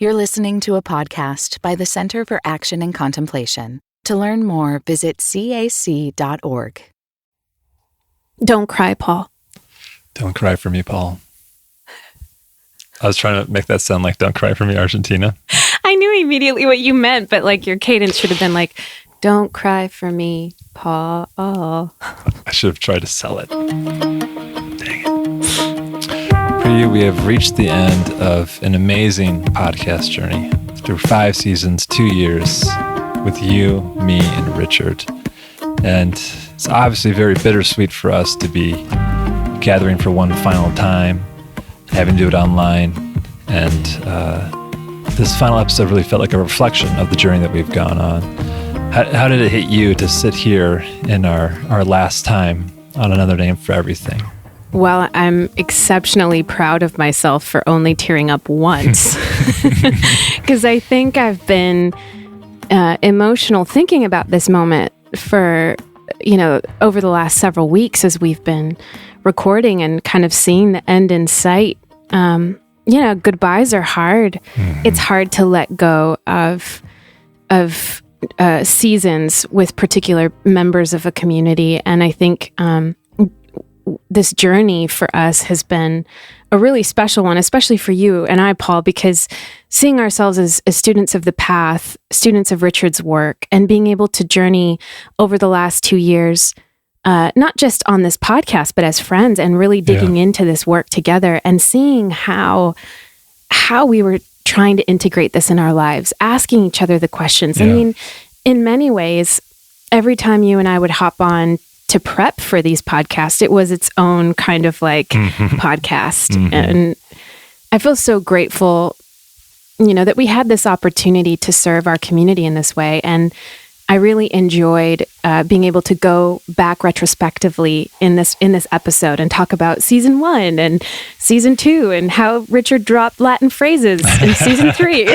You're listening to a podcast by the Center for Action and Contemplation. To learn more, visit cac.org. Don't cry, Paul. Don't cry for me, Paul. I was trying to make that sound like Don't Cry for Me, Argentina. I knew immediately what you meant, but like your cadence should have been like, don't cry for me, Paul. Oh. I should have tried to sell it. Dang it. For you, we have reached the end of an amazing podcast journey through 5 seasons, 2 years with you, me, and Richard. And it's obviously very bittersweet for us to be gathering for one final time, having to do it online. And this final episode really felt like a reflection of the journey that we've gone on. How did it hit you to sit here in our last time on Another Name for Everything? Well, I'm exceptionally proud of myself for only tearing up once. Because I think I've been emotional thinking about this moment for, over the last several weeks as we've been recording and kind of seeing the end in sight. Goodbyes are hard. Mm-hmm. It's hard to let go of seasons with particular members of a community. And I think this journey for us has been a really special one, especially for you and I, Paul, because seeing ourselves as students of the path, students of Richard's work, and being able to journey over the last 2 years, not just on this podcast, but as friends, and really digging into this work together and seeing how we were trying to integrate this in our lives, asking each other the questions. Yeah. I mean, in many ways, every time you and I would hop on to prep for these podcasts, it was its own kind of like podcast. Mm-hmm. And I feel so grateful, that we had this opportunity to serve our community in this way. And I really enjoyed being able to go back retrospectively in this episode and talk about season 1 and season 2 and how Richard dropped Latin phrases in season 3.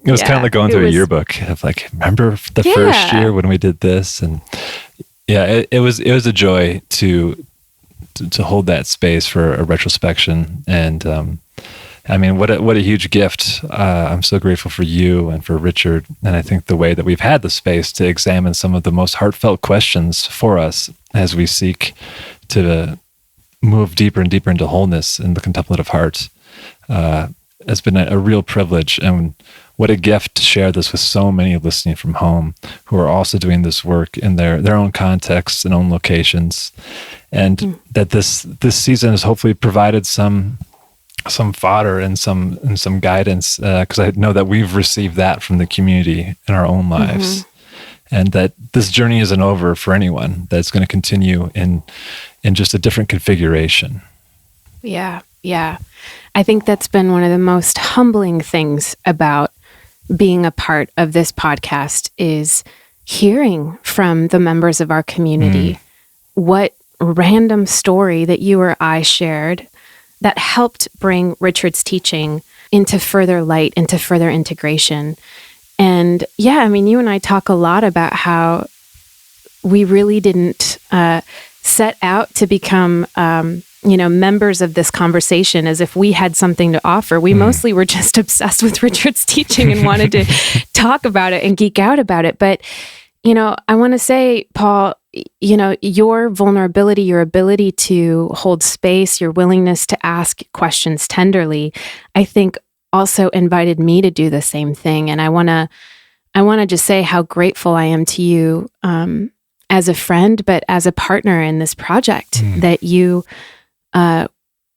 It was kind of like going through a yearbook of like, remember the first year when we did this? And it was a joy to hold that space for a retrospection. And what a huge gift. I'm so grateful for you and for Richard. And I think the way that we've had the space to examine some of the most heartfelt questions for us as we seek to move deeper and deeper into wholeness in the contemplative heart has been a real privilege. And what a gift to share this with so many listening from home who are also doing this work in their own contexts and own locations. And that this season has hopefully provided some fodder and some guidance, because I know that we've received that from the community in our own lives. Mm-hmm. And that this journey isn't over for anyone, that it's going to continue in just a different configuration. Yeah. I think that's been one of the most humbling things about being a part of this podcast is hearing from the members of our community what random story that you or I shared that helped bring Richard's teaching into further light, into further integration. And you and I talk a lot about how we really didn't set out to become members of this conversation as if we had something to offer. We mostly were just obsessed with Richard's teaching and wanted to talk about it and geek out about it. But, I want to say, Paul, your vulnerability, your ability to hold space, your willingness to ask questions tenderly, I think also invited me to do the same thing. And I want to just say how grateful I am to you as a friend, but as a partner in this project, that you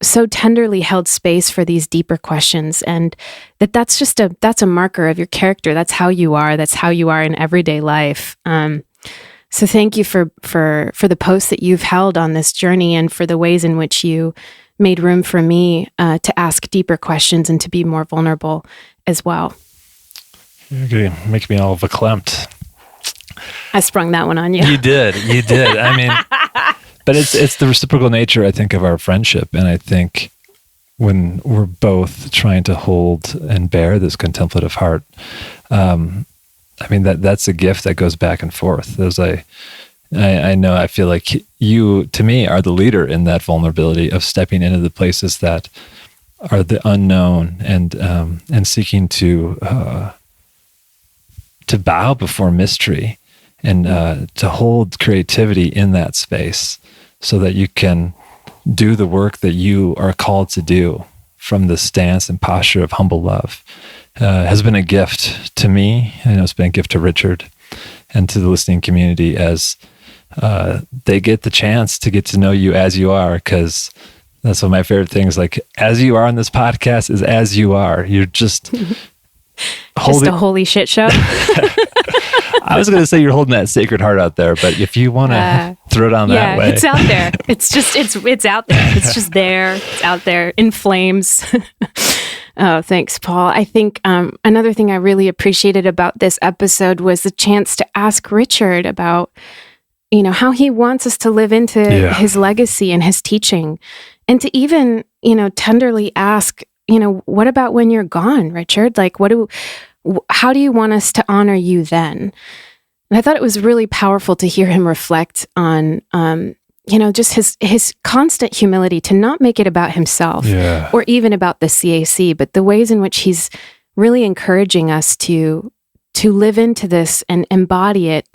so tenderly held space for these deeper questions, and that's a marker of your character. That's how you are. That's how you are in everyday life. So thank you for the posts that you've held on this journey, and for the ways in which you made room for me to ask deeper questions and to be more vulnerable as well. You're going to make me all verklempt. I sprung that one on you. You did. I mean, but it's the reciprocal nature, I think, of our friendship. And I think when we're both trying to hold and bear this contemplative heart, that's a gift that goes back and forth. I feel like you, to me, are the leader in that vulnerability of stepping into the places that the unknown, and seeking to bow before mystery, and to hold creativity in that space, so that you can do the work that you are called to do from the stance and posture of humble love, has been a gift to me. I know it's been a gift to Richard and to the listening community, as they get the chance to get to know you as you are, because that's one of my favorite things. Like, as you are on this podcast is as you are. You're just just a holy shit show. I was going to say you're holding that Sacred Heart out there, but if you want to throw it on that way. Yeah, it's out there. It's out there. It's just there. It's out there in flames. Oh, thanks, Paul. I think another thing I really appreciated about this episode was the chance to ask Richard about, how he wants us to live into his legacy and his teaching, and to even, tenderly ask, what about when you're gone, Richard? Like, how do you want us to honor you then? And I thought it was really powerful to hear him reflect on, just his constant humility to not make it about himself or even about the CAC, but the ways in which he's really encouraging us to live into this and embody it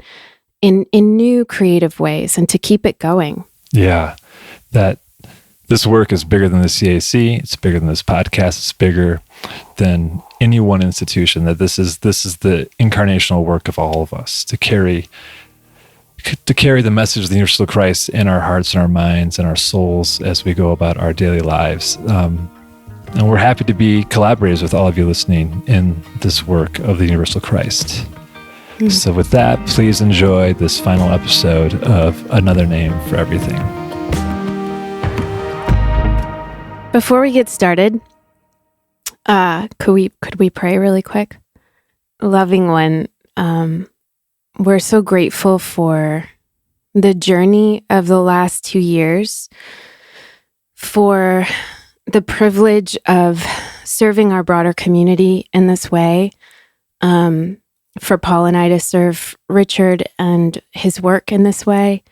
in new creative ways, and to keep it going. Yeah, that this work is bigger than the CAC. It's bigger than this podcast. It's bigger than any one institution. That this is the incarnational work of all of us to carry the message of the universal Christ in our hearts and our minds and our souls as we go about our daily lives. And we're happy to be collaborators with all of you listening in this work of the universal Christ. So with that, please enjoy this final episode of Another Name for Everything. Before we get started, could we pray really quick? Loving one, we're so grateful for the journey of the last 2 years, for the privilege of serving our broader community in this way, for Paul and I to serve Richard and his work in this way.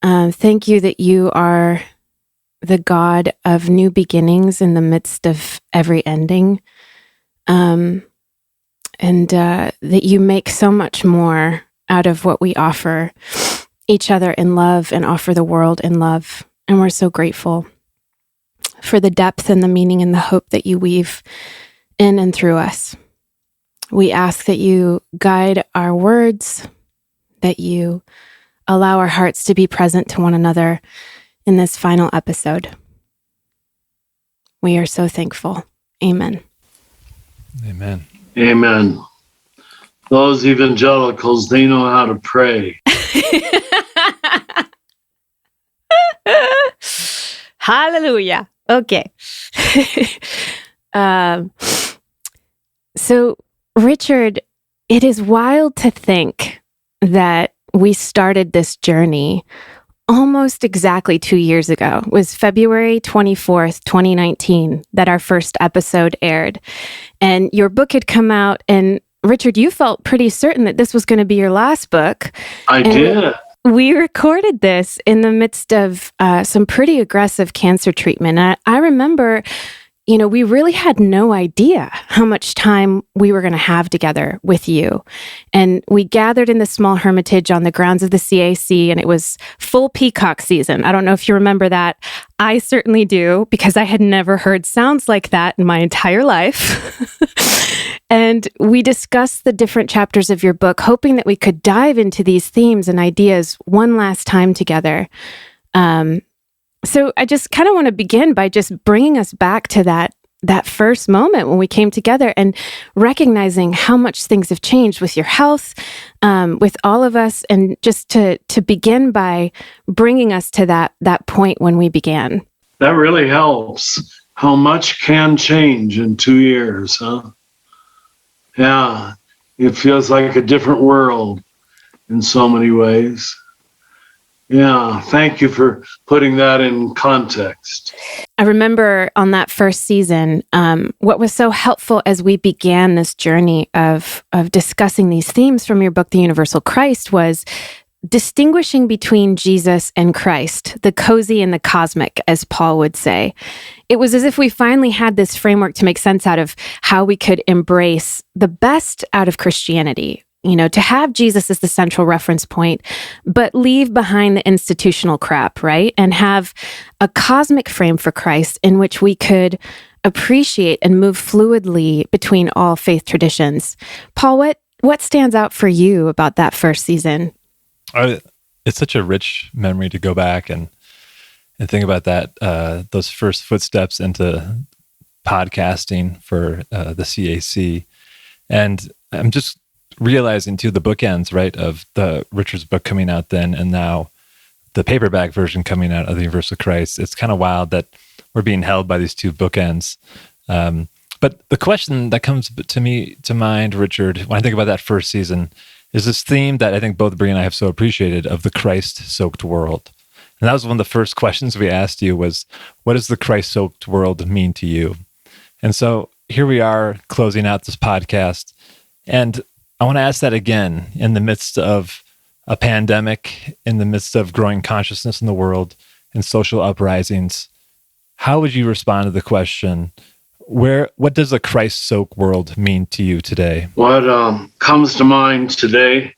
Thank you that you are the God of new beginnings in the midst of every ending, and that you make so much more out of what we offer each other in love and offer the world in love. And we're so grateful for the depth and the meaning and the hope that you weave in and through us. We ask that you guide our words, that you allow our hearts to be present to one another in this final episode. We are so thankful. Amen. Amen. Amen. Those evangelicals, they know how to pray. Hallelujah. Okay. So, Richard, it is wild to think that we started this journey almost exactly 2 years ago. It was February 24th, 2019, that our first episode aired. And your book had come out, and Richard, you felt pretty certain that this was going to be your last book. I did. We recorded this in the midst of some pretty aggressive cancer treatment. I remember, we really had no idea how much time we were going to have together with you. And we gathered in the small hermitage on the grounds of the CAC, and it was full peacock season. I don't know if you remember that. I certainly do, because I had never heard sounds like that in my entire life. And we discussed the different chapters of your book, hoping that we could dive into these themes and ideas one last time together. So I just kind of want to begin by just bringing us back to that first moment when we came together and recognizing how much things have changed with your health, with all of us, and just to begin by bringing us to that point when we began. That really helps. How much can change in 2 years, huh? Yeah, it feels like a different world in so many ways. Yeah, thank you for putting that in context. I remember on that first season, what was so helpful as we began this journey of discussing these themes from your book, The Universal Christ, was distinguishing between Jesus and Christ, the cozy and the cosmic, as Paul would say. It was as if we finally had this framework to make sense out of how we could embrace the best out of Christianity, to have Jesus as the central reference point, but leave behind the institutional crap, right? And have a cosmic frame for Christ in which we could appreciate and move fluidly between all faith traditions. Paul, what stands out for you about that first season? It's such a rich memory to go back and think about that, those first footsteps into podcasting for the CAC. And I'm just realizing too the bookends, right, of the Richard's book coming out then and now the paperback version coming out of the Universal Christ. It's kind of wild that we're being held by these two bookends. But the question that comes to mind, Richard, when I think about that first season, is this theme that I think both Brie and I have so appreciated of the Christ-soaked world. And that was one of the first questions we asked you was, what does the Christ-soaked world mean to you? And so here we are closing out this podcast. And I want to ask that again in the midst of a pandemic, in the midst of growing consciousness in the world and social uprisings. How would you respond to the question, what does a Christ-soaked world mean to you today? What comes to mind today,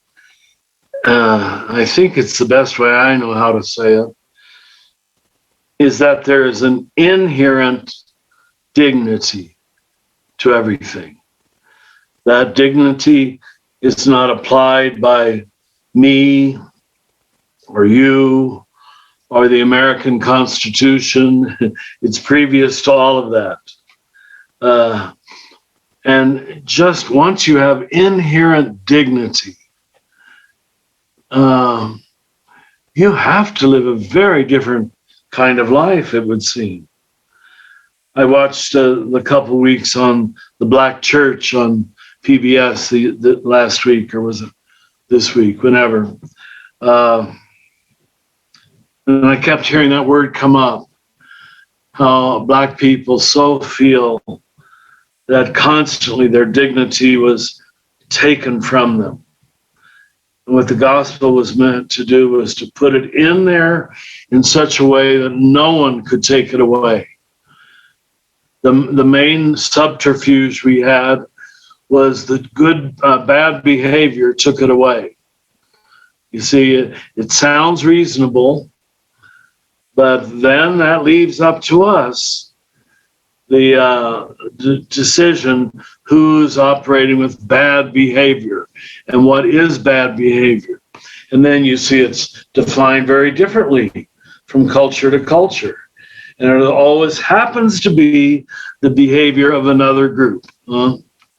I think it's the best way I know how to say it, is that there is an inherent dignity to everything. That dignity is not applied by me or you or the American Constitution. It's previous to all of that. And just once you have inherent dignity, you have to live a very different kind of life, it would seem. I watched the couple weeks on the Black Church on PBS the last week, or was it this week, whenever. And I kept hearing that word come up, how Black people so feel that constantly their dignity was taken from them. And what the gospel was meant to do was to put it in there in such a way that no one could take it away. The main subterfuge we had was that bad behavior took it away. You see, it sounds reasonable, but then that leaves up to us the decision who's operating with bad behavior and what is bad behavior. And then you see it's defined very differently from culture to culture. And it always happens to be the behavior of another group.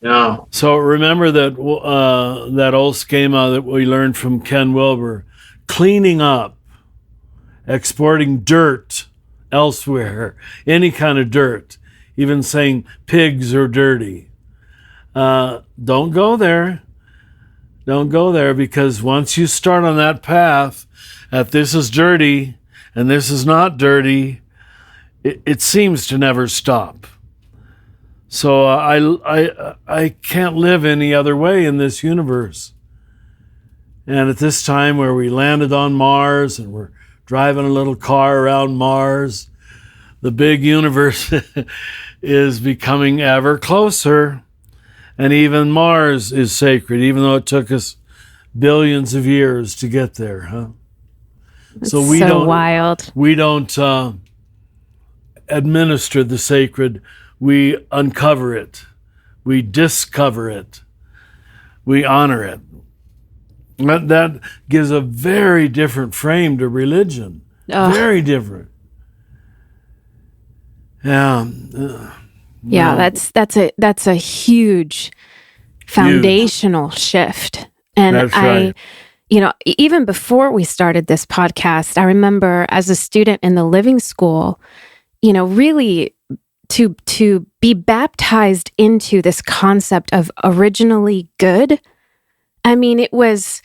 Yeah. So remember that old schema that we learned from Ken Wilber, cleaning up, exporting dirt elsewhere, any kind of dirt, even saying pigs are dirty. Don't go there. Don't go there, because once you start on that path that this is dirty and this is not dirty, it seems to never stop. So I can't live any other way in this universe. And at this time where we landed on Mars and we're driving a little car around Mars, the big universe is becoming ever closer. And even Mars is sacred, even though it took us billions of years to get there, huh? So we don't wild. We don't administer the sacred. We uncover it. We discover it. We honor it. That gives a very different frame to religion. Oh. Very different. Yeah. Yeah, that's a huge foundational shift. And that's right. Even before we started this podcast, I remember as a student in the living school, really to be baptized into this concept of originally good. I mean, it was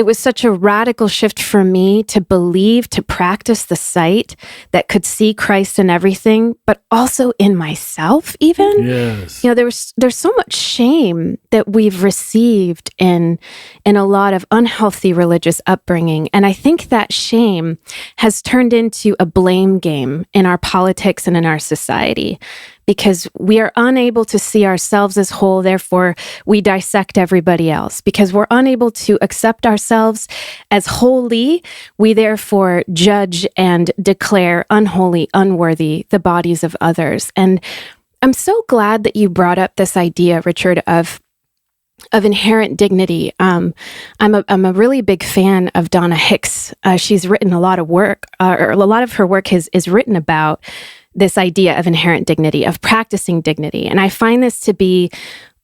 it was such a radical shift for me to believe, to practice the sight that could see Christ in everything, but also in myself even. Yes. There's so much shame that we've received in a lot of unhealthy religious upbringing. And I think that shame has turned into a blame game in our politics and in our society, because we are unable to see ourselves as whole, therefore we dissect everybody else. Because we're unable to accept ourselves as holy, we therefore judge and declare unholy, unworthy the bodies of others. And I'm so glad that you brought up this idea, Richard, of inherent dignity. I'm a really big fan of Donna Hicks. She's written a lot of work, or a lot of her work is written about this idea of inherent dignity, of practicing dignity. And I find this to be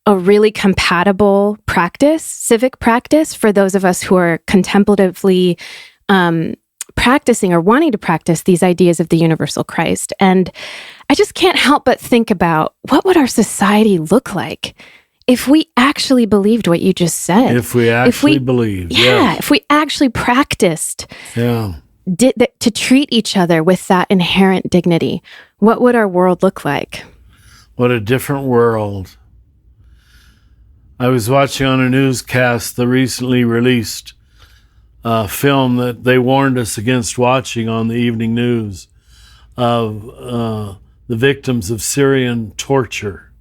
a really compatible practice, civic practice, for those of us who are contemplatively practicing or wanting to practice these ideas of the universal Christ. And I just can't help but think about, what would our society look like if we actually believed what you just said? If we actually believed. Yeah, if we actually practiced. Yeah. To treat each other with that inherent dignity, what would our world look like? What a different world. I was watching on a newscast the recently released film that they warned us against watching on the evening news of the victims of Syrian torture.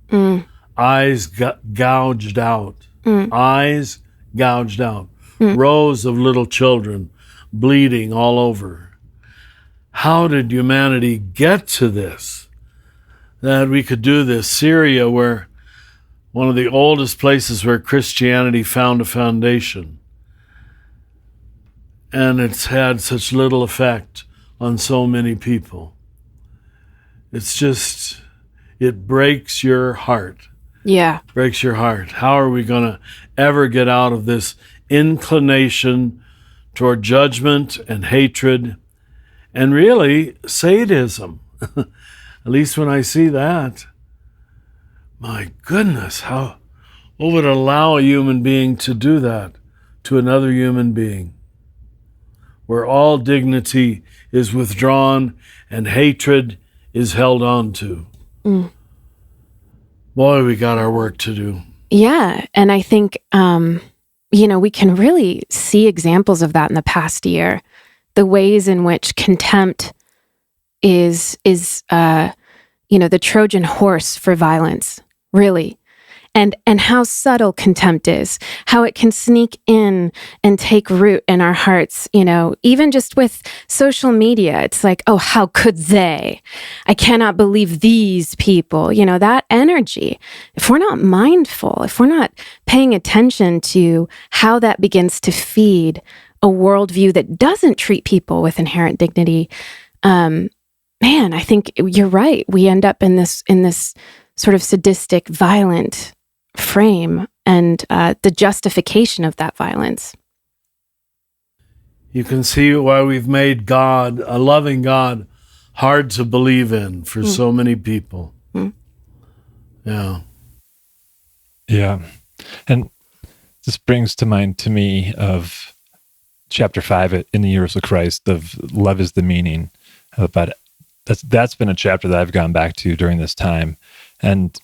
Eyes gouged out. Eyes gouged out. Rows of little children bleeding all over. How did humanity get to this? That we could do this. Syria, where one of the oldest places where Christianity found a foundation. And it's had such little effect on so many people. It's just, it breaks your heart. Yeah. Breaks your heart. How are we going to ever get out of this inclination toward judgment and hatred, and really sadism? At least when I see that, my goodness, what would allow a human being to do that to another human being? Where all dignity is withdrawn and hatred is held on to. Boy, we got our work to do. Yeah, and I think we can really see examples of that in the past year. The ways in which contempt is the Trojan horse for violence, really. And how subtle contempt is, how it can sneak in and take root in our hearts, even just with social media. It's like, oh, how could they? I cannot believe these people, that energy. If we're not mindful, if we're not paying attention to how that begins to feed a worldview that doesn't treat people with inherent dignity, man, I think you're right. We end up in this sort of sadistic, violent frame and the justification of that violence. You can see why we've made God, a loving God, hard to believe in for so many people. Yeah. Yeah. And this brings to mind to me of chapter 5 in the Years of Christ, of love is the meaning. But that's been a chapter that I've gone back to during this time. And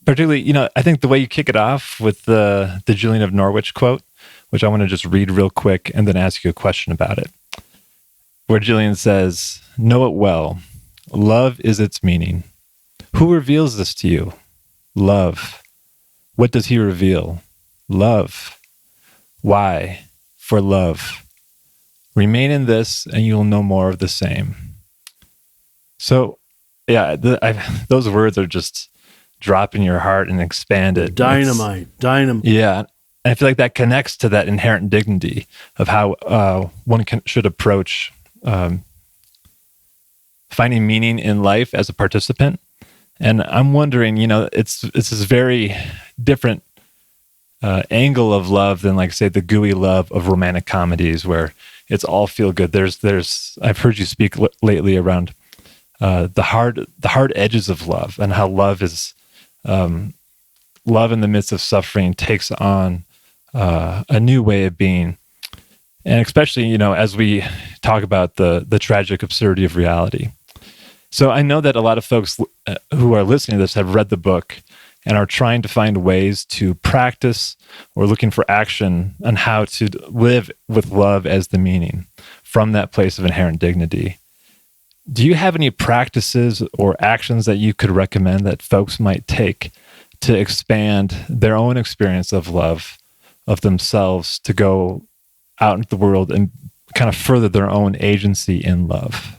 particularly, I think the way you kick it off with the Julian of Norwich quote, which I want to just read real quick and then ask you a question about it, where Julian says, "Know it well. Love is its meaning. Who reveals this to you? Love. What does he reveal? Love. Why? For love. Remain in this and you will know more of the same." So, yeah, those words are just drop in your heart and expand it. Dynamite. Yeah. And I feel like that connects to that inherent dignity of how one should approach finding meaning in life as a participant. And I'm wondering, it's this very different angle of love than, like, say, the gooey love of romantic comedies where it's all feel good. There's I've heard you speak lately around the hard edges of love, and how love is love in the midst of suffering takes on a new way of being. And especially, as we talk about the tragic absurdity of reality. So I know that a lot of folks who are listening to this have read the book and are trying to find ways to practice or looking for action on how to live with love as the meaning from that place of inherent dignity. Do you have any practices or actions that you could recommend that folks might take to expand their own experience of love, of themselves, to go out into the world and kind of further their own agency in love?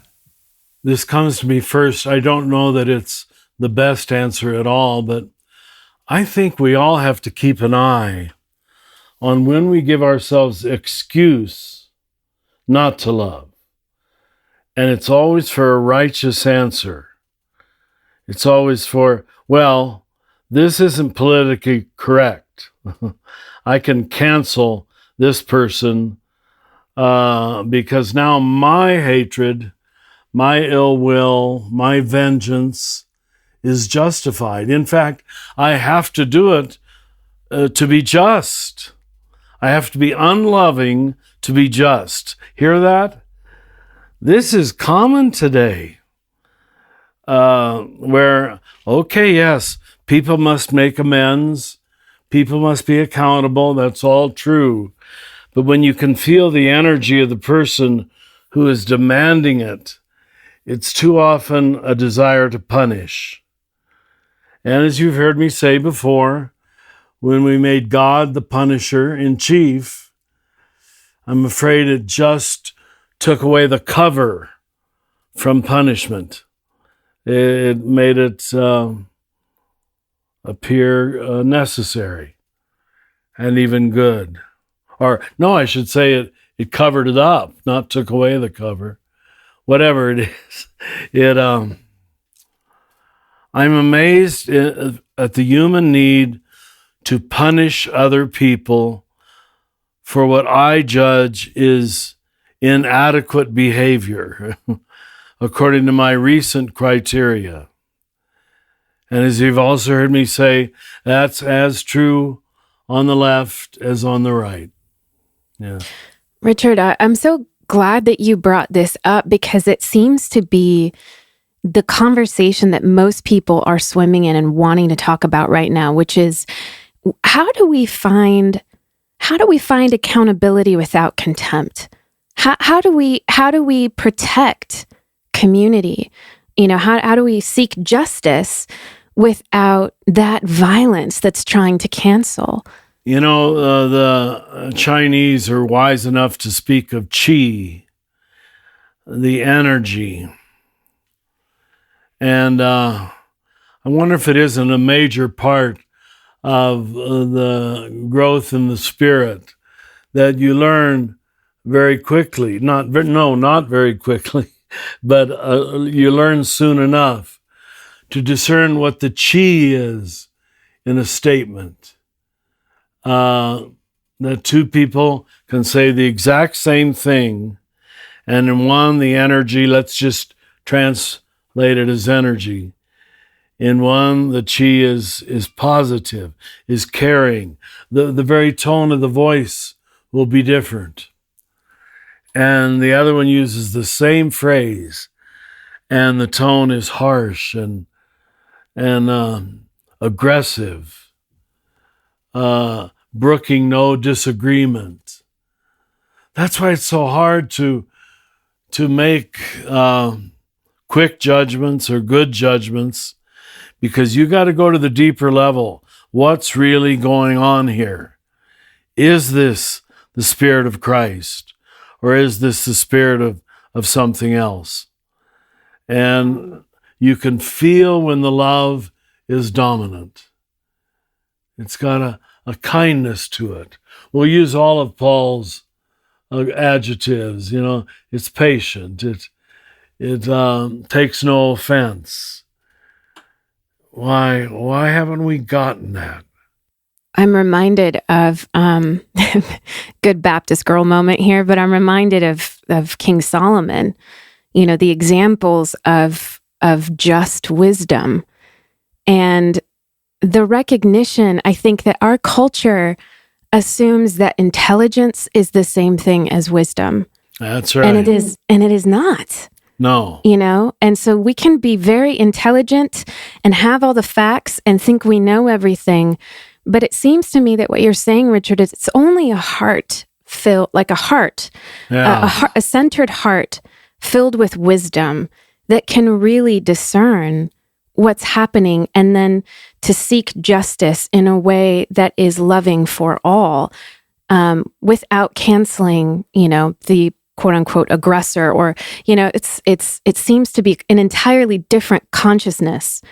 This comes to me first. I don't know that it's the best answer at all, but I think we all have to keep an eye on when we give ourselves excuse not to love. And it's always for a righteous answer. It's always for, well, this isn't politically correct. I can cancel this person because now my hatred, my ill will, my vengeance is justified. In fact, I have to do it to be just. I have to be unloving to be just. Hear that? This is common today, where, okay, yes, people must make amends, people must be accountable, that's all true. But when you can feel the energy of the person who is demanding it, it's too often a desire to punish. And as you've heard me say before, when we made God the punisher in chief, I'm afraid it just took away the cover from punishment. It made it appear necessary and even good. Or, no, I should say it covered it up, not took away the cover. Whatever it is. I'm amazed at the human need to punish other people for what I judge is inadequate behavior, according to my recent criteria. And as you've also heard me say, that's as true on the left as on the right. Yeah. Richard, I'm so glad that you brought this up, because it seems to be the conversation that most people are swimming in and wanting to talk about right now, which is how do we find accountability without contempt? How do we protect community? How do we seek justice without that violence that's trying to cancel? The Chinese are wise enough to speak of qi, the energy. And I wonder if it isn't a major part of the growth in the spirit that you learn very quickly. Not very quickly, but you learn soon enough to discern what the qi is in a statement. That two people can say the exact same thing, and in one, the energy, let's just translate it as energy. In one, the qi is positive, is caring. The very tone of the voice will be different. And the other one uses the same phrase, and the tone is harsh and aggressive. Brooking no disagreement. That's why it's so hard to make quick judgments or good judgments, because you got to go to the deeper level. What's really going on here? Is this the Spirit of Christ, or is this the spirit of something else? And you can feel when the love is dominant. It's got a kindness to it. We'll use all of Paul's adjectives. It's patient. It takes no offense. Why haven't we gotten that? I'm reminded of good Baptist girl moment here, but I'm reminded of King Solomon. The examples of just wisdom and the recognition, I think, that our culture assumes that intelligence is the same thing as wisdom. That's right. And it is not. No. You know? And so we can be very intelligent and have all the facts and think we know everything. But it seems to me that what you're saying, Richard, is it's only a heart filled, like a heart, a centered heart filled with wisdom that can really discern what's happening and then to seek justice in a way that is loving for all, without canceling, the quote unquote aggressor, or, it seems to be an entirely different consciousness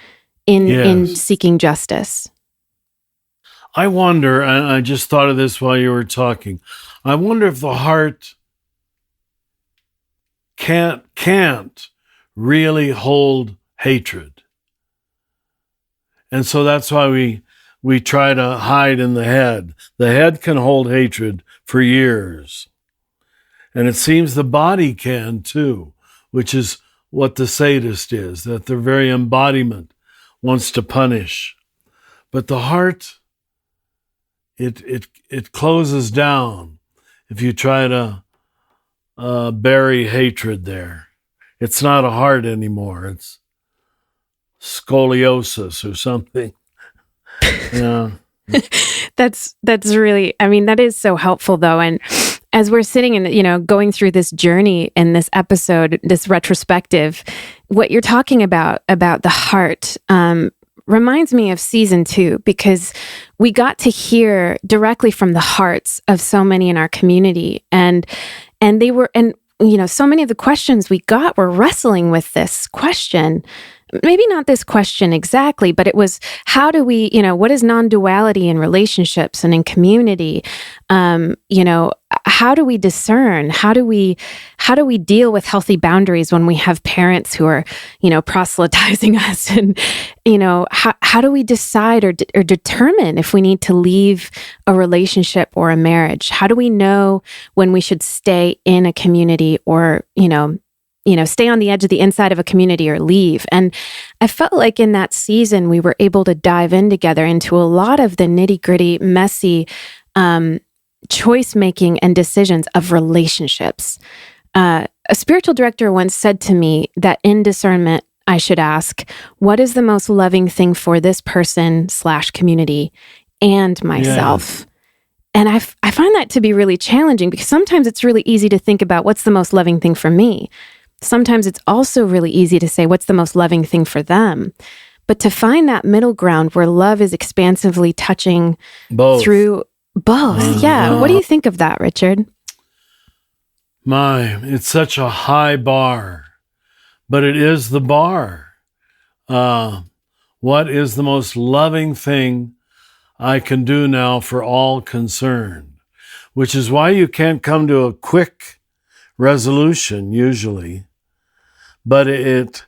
in seeking justice. I wonder, and I just thought of this while you were talking, I wonder if the heart can't really hold hatred. And so that's why we try to hide in the head. The head can hold hatred for years. And it seems the body can too, which is what the sadist is, that their very embodiment wants to punish. But the heart, it closes down if you try to bury hatred there. It's not a heart anymore. It's scoliosis or something. Yeah. That's really, that is so helpful though. And as we're sitting and, going through this journey in this episode, this retrospective, what you're talking about the heart, reminds me of season 2, because we got to hear directly from the hearts of so many in our community. And they were, so many of the questions we got were wrestling with this question. Maybe not this question exactly, but it was, how do we, what is non-duality in relationships and in community? How do we discern? How do we deal with healthy boundaries when we have parents who are, proselytizing us? And, how do we decide or determine if we need to leave a relationship or a marriage? How do we know when we should stay in a community or, stay on the edge of the inside of a community or leave? And I felt like in that season, we were able to dive in together into a lot of the nitty-gritty, messy choice making and decisions of relationships. A spiritual director once said to me that in discernment, I should ask, what is the most loving thing for this person / community and myself? Yeah. And I find that to be really challenging, because sometimes it's really easy to think about what's the most loving thing for me. Sometimes it's also really easy to say, what's the most loving thing for them? But to find that middle ground where love is expansively touching through both. Yeah. What do you think of that, Richard? It's such a high bar, but it is the bar. What is the most loving thing I can do now for all concerned? Which is why you can't come to a quick resolution usually. But it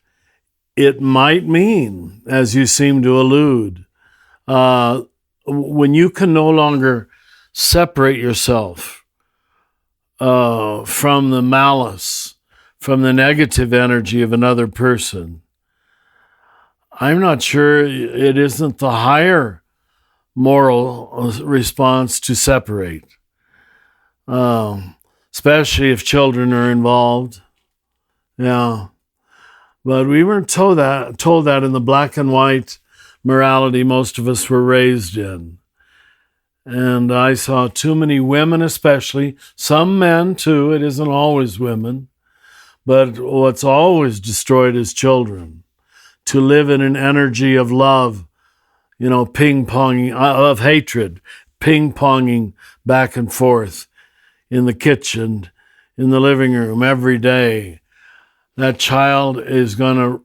might mean, as you seem to allude, when you can no longer separate yourself from the malice, from the negative energy of another person, I'm not sure it isn't the higher moral response to separate, especially if children are involved. Yeah. But we weren't told that in the black and white morality most of us were raised in. And I saw too many women especially, some men too, it isn't always women, but what's always destroyed is children. To live in an energy of love, ping-ponging, of hatred, ping-ponging back and forth in the kitchen, in the living room every day. That child is going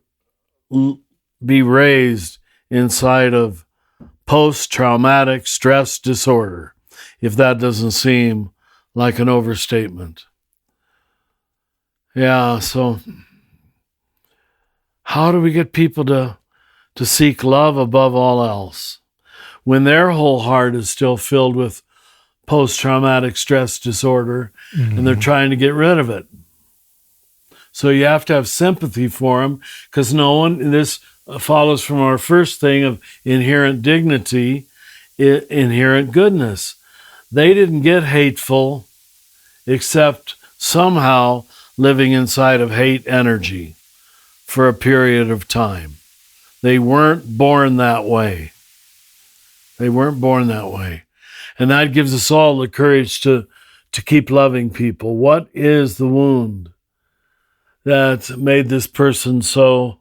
to be raised inside of post-traumatic stress disorder, if that doesn't seem like an overstatement. Yeah, so how do we get people to seek love above all else when their whole heart is still filled with post-traumatic stress disorder, and they're trying to get rid of it? So you have to have sympathy for them, because this follows from our first thing of inherent dignity, inherent goodness. They didn't get hateful except somehow living inside of hate energy for a period of time. They weren't born that way. They weren't born that way. And that gives us all the courage to keep loving people. What is the wound that made this person so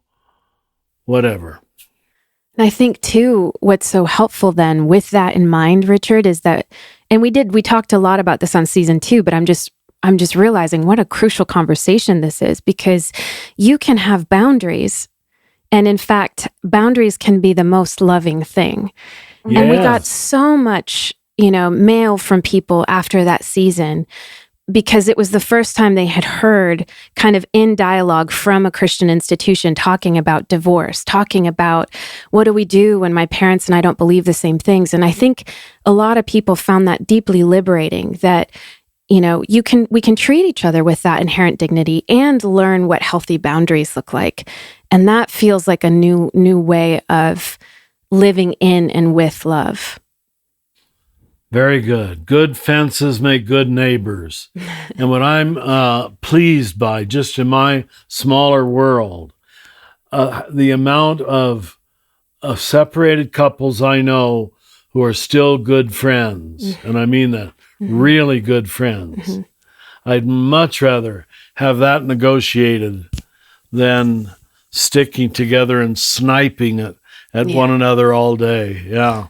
whatever? And I think too, what's so helpful then with that in mind, Richard, is that, and we talked a lot about this on season 2, but I'm just realizing what a crucial conversation this is, because you can have boundaries. And in fact, boundaries can be the most loving thing. Yes. And we got so much, mail from people after that season, because it was the first time they had heard kind of in dialogue from a Christian institution talking about divorce, talking about what do we do when my parents and I don't believe the same things. And I think a lot of people found that deeply liberating, that we can treat each other with that inherent dignity and learn what healthy boundaries look like. And that feels like a new way of living in and with love. Very good. Good fences make good neighbors. And what I'm pleased by, just in my smaller world, the amount of separated couples I know who are still good friends, and I mean that, really good friends. I'd much rather have that negotiated than sticking together and sniping at one another all day. Yeah.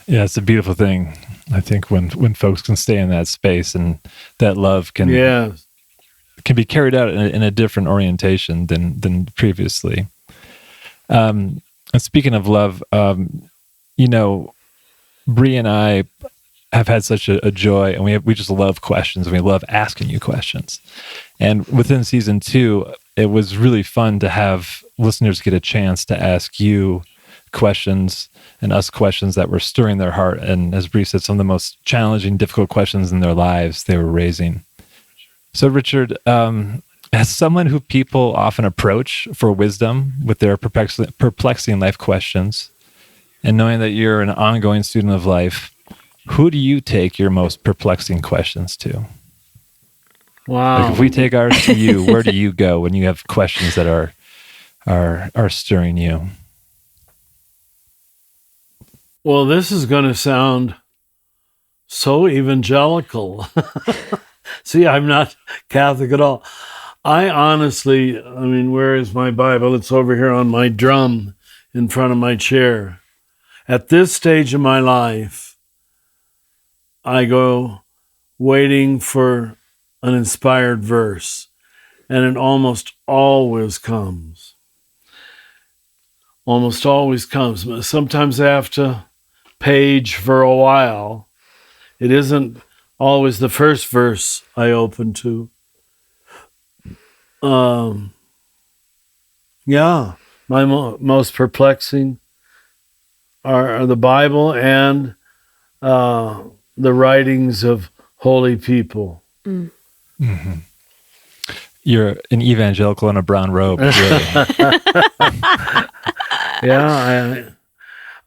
Yeah, it's a beautiful thing. I think when folks can stay in that space and that love can be carried out in a different orientation than previously. And speaking of love, Brie and I have had such a joy, and we just love questions, and we love asking you questions. And within season 2, it was really fun to have listeners get a chance to ask you questions and us questions that were stirring their heart. And as Brie said, some of the most challenging, difficult questions in their lives they were raising. So Richard, as someone who people often approach for wisdom with their perplexing life questions, and knowing that you're an ongoing student of life, who do you take your most perplexing questions to? Wow. Like if we take ours to you, where do you go when you have questions that are stirring you? Well, this is going to sound so evangelical. See, I'm not Catholic at all. I honestly, where is my Bible? It's over here on my drum in front of my chair. At this stage of my life, I go waiting for an inspired verse, and it almost always comes. Almost always comes. Sometimes I have to page for a while. It isn't always the first verse I open to. My most perplexing are the Bible and the writings of holy people. Mm. Mm-hmm. You're an evangelical in a brown robe, really. Yeah,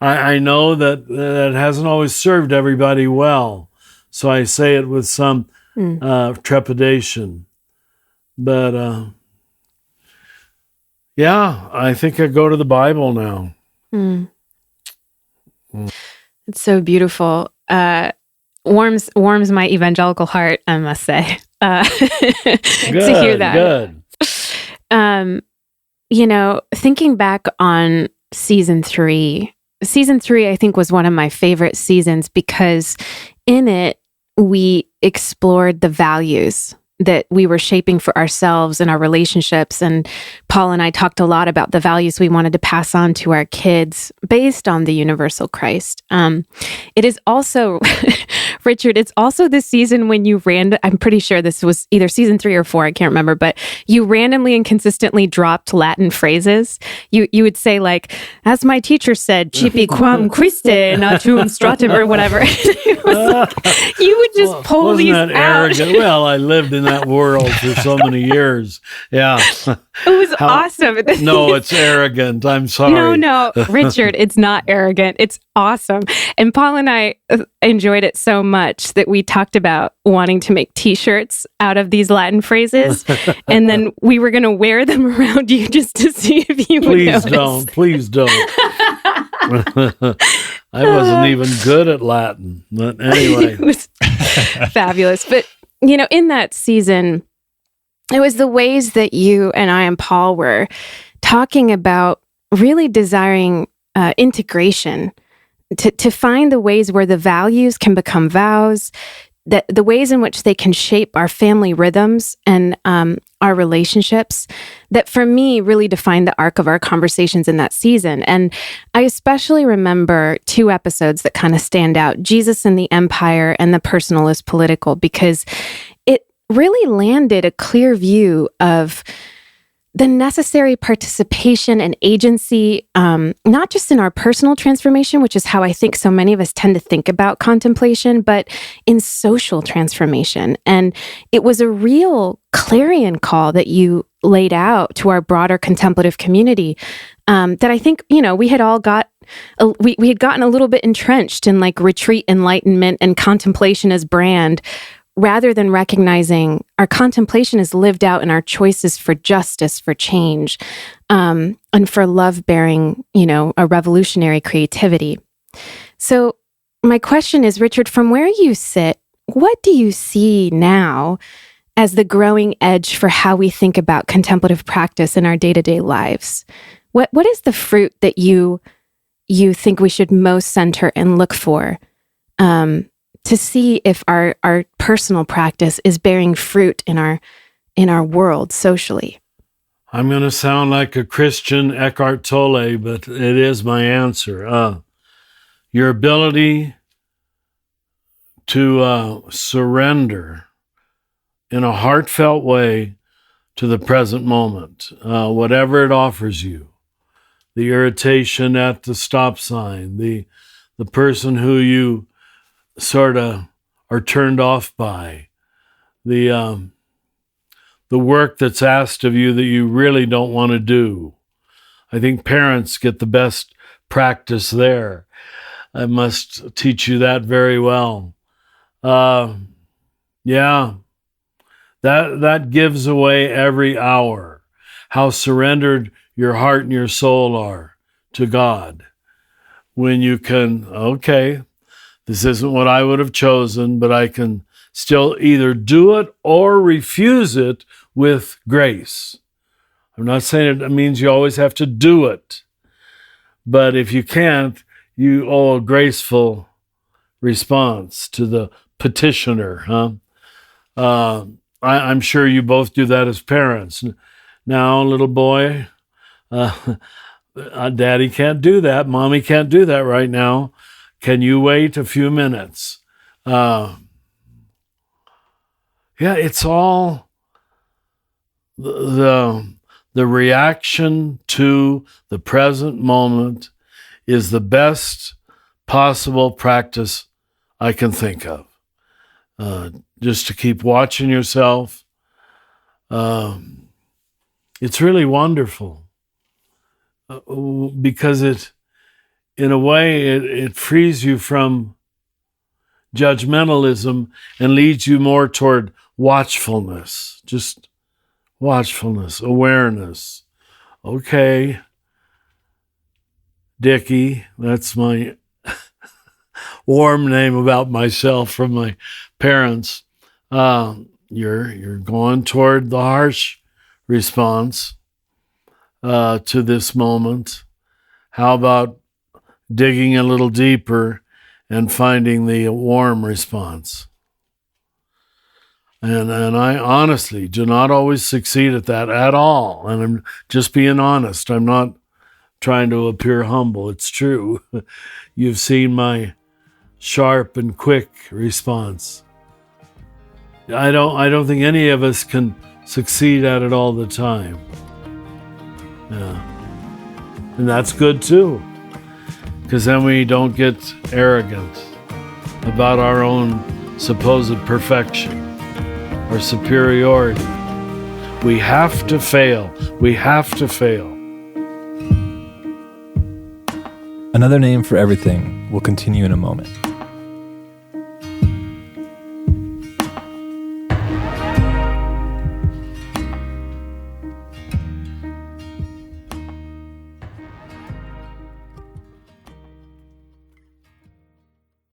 I know that hasn't always served everybody well, so I say it with some trepidation. But I think I go to the Bible now. Mm. It's so beautiful. Warms my evangelical heart, I must say, to hear that. Good. Thinking back on season 3, I think was one of my favorite seasons because in it, we explored the values that we were shaping for ourselves and our relationships. And Paul and I talked a lot about the values we wanted to pass on to our kids based on the universal Christ. It is also, Richard, it's also this season when you I'm pretty sure this was either season 3 or 4, I can't remember, but you randomly and consistently dropped Latin phrases. You would say like, as my teacher said, Cipi quam Christe natum stratum or whatever. You would just pull these that out. Arrogant? Well, I lived in that world for so many years. Yeah. It was awesome. No, it's arrogant. I'm sorry. No, Richard, it's not arrogant. It's awesome. And Paul and I enjoyed it so much that we talked about wanting to make T-shirts out of these Latin phrases. And then we were going to wear them around you just to see if you would notice. Please don't. I wasn't even good at Latin. But anyway. It was fabulous. But, in that season, it was the ways that you and I and Paul were talking about really desiring integration, to find the ways where the values can become vows, that the ways in which they can shape our family rhythms and our relationships, that for me really defined the arc of our conversations in that season. And I especially remember 2 episodes that kind of stand out, Jesus and the Empire and The Personal is Political, because it really landed a clear view of the necessary participation and agency, not just in our personal transformation, which is how I think so many of us tend to think about contemplation, but in social transformation. And it was a real clarion call that you laid out to our broader contemplative community, that I think, we had all we had gotten a little bit entrenched in like retreat enlightenment and contemplation as brand, rather than recognizing our contemplation is lived out in our choices for justice, for change, and for love-bearing, a revolutionary creativity. So my question is, Richard, from where you sit, what do you see now as the growing edge for how we think about contemplative practice in our day-to-day lives? What is the fruit that you think we should most center and look for, to see if our personal practice is bearing fruit in our world socially? I'm going to sound like a Christian Eckhart Tolle, but it is my answer. Your ability to surrender in a heartfelt way to the present moment, whatever it offers you. The irritation at the stop sign, the person who you sort of are turned off by, the work that's asked of you that you really don't want to do. I think parents get the best practice there. I must teach you that very well. That gives away every hour how surrendered your heart and your soul are to God. When you can, okay, this isn't what I would have chosen, but I can still either do it or refuse it with grace. I'm not saying it means you always have to do it, but if you can't, you owe a graceful response to the petitioner. I'm sure you both do that as parents. Now, little boy, Daddy can't do that. Mommy can't do that right now. Can you wait a few minutes? It's all the reaction to the present moment is the best possible practice I can think of. Just to keep watching yourself. It's really wonderful because in a way, it frees you from judgmentalism and leads you more toward watchfulness, just watchfulness, awareness. Okay, Dickie, that's my warm name about myself from my parents. You're going toward the harsh response to this moment. How about digging a little deeper and finding the warm response? And I honestly do not always succeed at that at all. And I'm just being honest. I'm not trying to appear humble. It's true. You've seen my sharp and quick response. I don't think any of us can succeed at it all the time. Yeah. And that's good too, because then we don't get arrogant about our own supposed perfection. or superiority. We have to fail. We have to fail. Another name for everything will continue in a moment.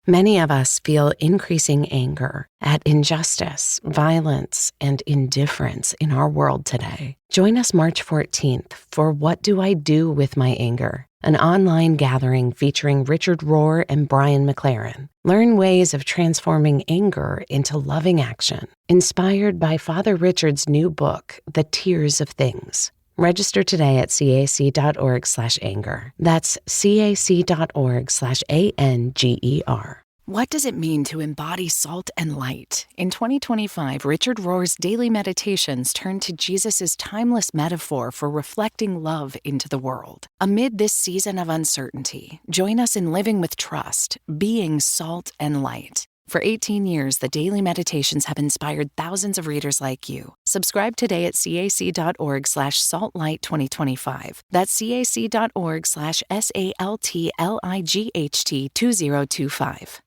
Many of us feel increasing anger at injustice, violence, and indifference in our world today. Join us March 14th for What Do I Do with My Anger? An online gathering featuring Richard Rohr and Brian McLaren. Learn ways of transforming anger into loving action. Inspired by Father Richard's new book, The Tears of Things. Register today at cac.org/anger. That's cac.org/anger. What does it mean to embody salt and light? In 2025, Richard Rohr's daily meditations turn to Jesus' timeless metaphor for reflecting love into the world. Amid this season of uncertainty, join us in living with trust, being salt and light. For 18 years, the daily meditations have inspired thousands of readers like you. Subscribe today at cac.org/saltlight2025. That's cac.org/saltlight2025.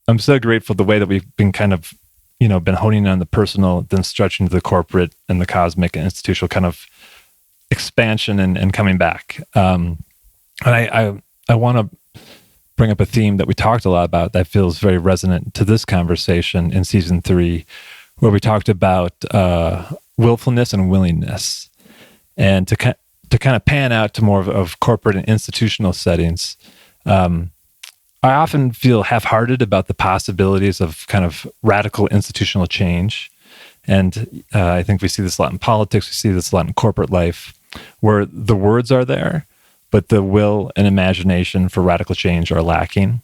I'm so grateful the way that we've been kind of, been honing on the personal, then stretching to the corporate and the cosmic and institutional kind of expansion and coming back. And I want to bring up a theme that we talked a lot about that feels very resonant to this conversation in season 3, where we talked about willfulness and willingness. And to kind of pan out to more of corporate and institutional settings, I often feel half-hearted about the possibilities of kind of radical institutional change. And I think we see this a lot in politics, we see this a lot in corporate life, where the words are there, but the will and imagination for radical change are lacking.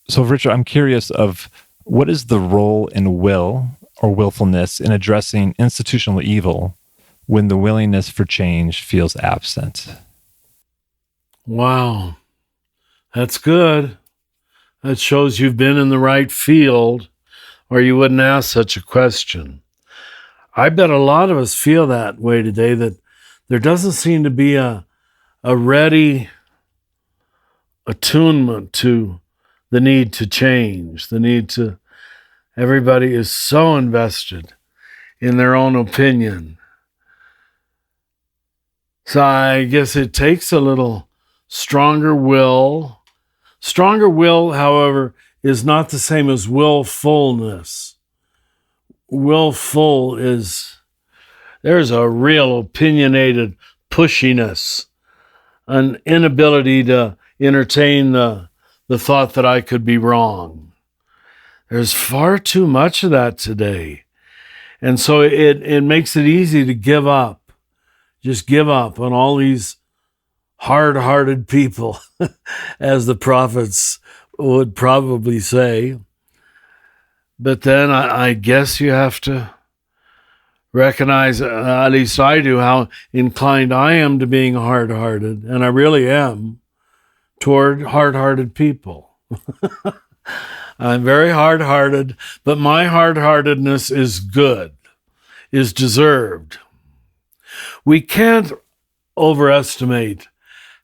So, Richard, I'm curious of what is the role in will or willfulness in addressing institutional evil when the willingness for change feels absent? Wow. That's good. That shows you've been in the right field, or you wouldn't ask such a question. I bet a lot of us feel that way today, that there doesn't seem to be a ready attunement to the need to change, everybody is so invested in their own opinion. So I guess it takes a little stronger will. Stronger will, however, is not the same as willfulness. Willful there's a real opinionated pushiness, an inability to entertain the thought that I could be wrong. There's far too much of that today. And so it makes it easy to give up. Just give up on all these hard-hearted people, as the prophets would probably say. But then I guess you have to recognize, at least I do, how inclined I am to being hard-hearted, and I really am, toward hard-hearted people. I'm very hard-hearted, but my hard-heartedness is good, is deserved. We can't overestimate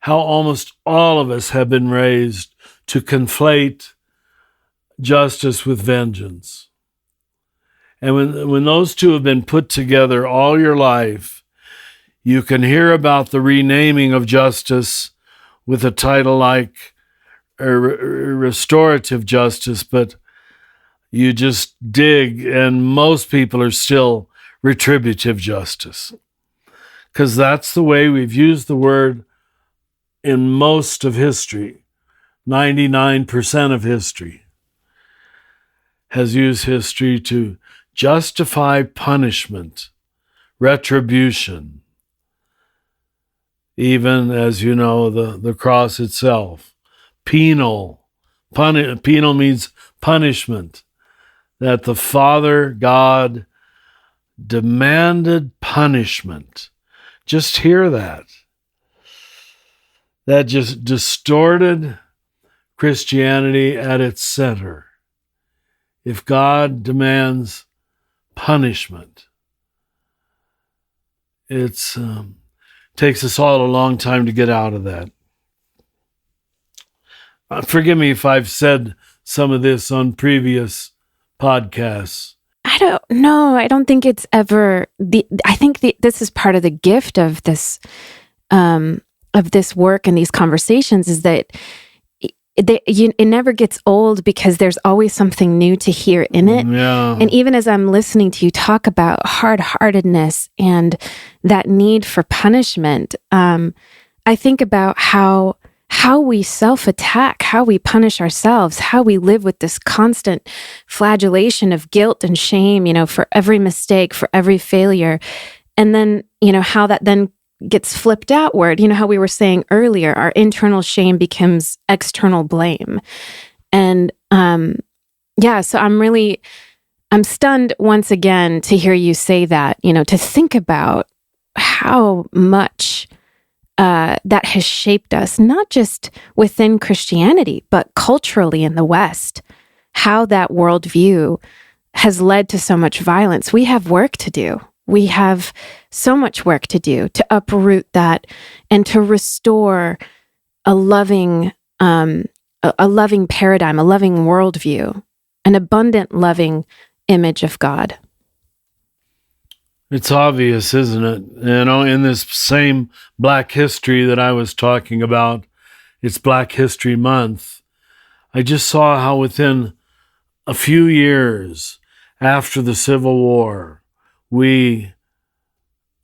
how almost all of us have been raised to conflate justice with vengeance. And when those two have been put together all your life, you can hear about the renaming of justice with a title like restorative justice, but you just dig, and most people are still retributive justice. Because that's the way we've used the word in most of history. 99% of history has used history to justify punishment, retribution. Even, as you know, the cross itself. Penal means punishment. That the Father, God, demanded punishment. Just hear that. That just distorted Christianity at its center. If God demands punishment. It's takes us all a long time to get out of that. Forgive me if I've said some of this on previous podcasts. I don't know. I don't think it's ever I think this is part of the gift of this work and these conversations is that it never gets old because there's always something new to hear in it. Yeah. And even as I'm listening to you talk about hard-heartedness and that need for punishment, I think about how we self-attack, how we punish ourselves, how we live with this constant flagellation of guilt and shame, for every mistake, for every failure. And then, how that then gets flipped outward. How we were saying earlier, our internal shame becomes external blame. And so I'm stunned once again to hear you say that, to think about how much that has shaped us, not just within Christianity, but culturally in the West, how that worldview has led to so much violence. We have work to do. We have so much work to do to uproot that and to restore a loving paradigm, a loving worldview, an abundant, loving image of God. It's obvious, isn't it? In this same Black history that I was talking about, it's Black History Month, I just saw how within a few years after the Civil War, we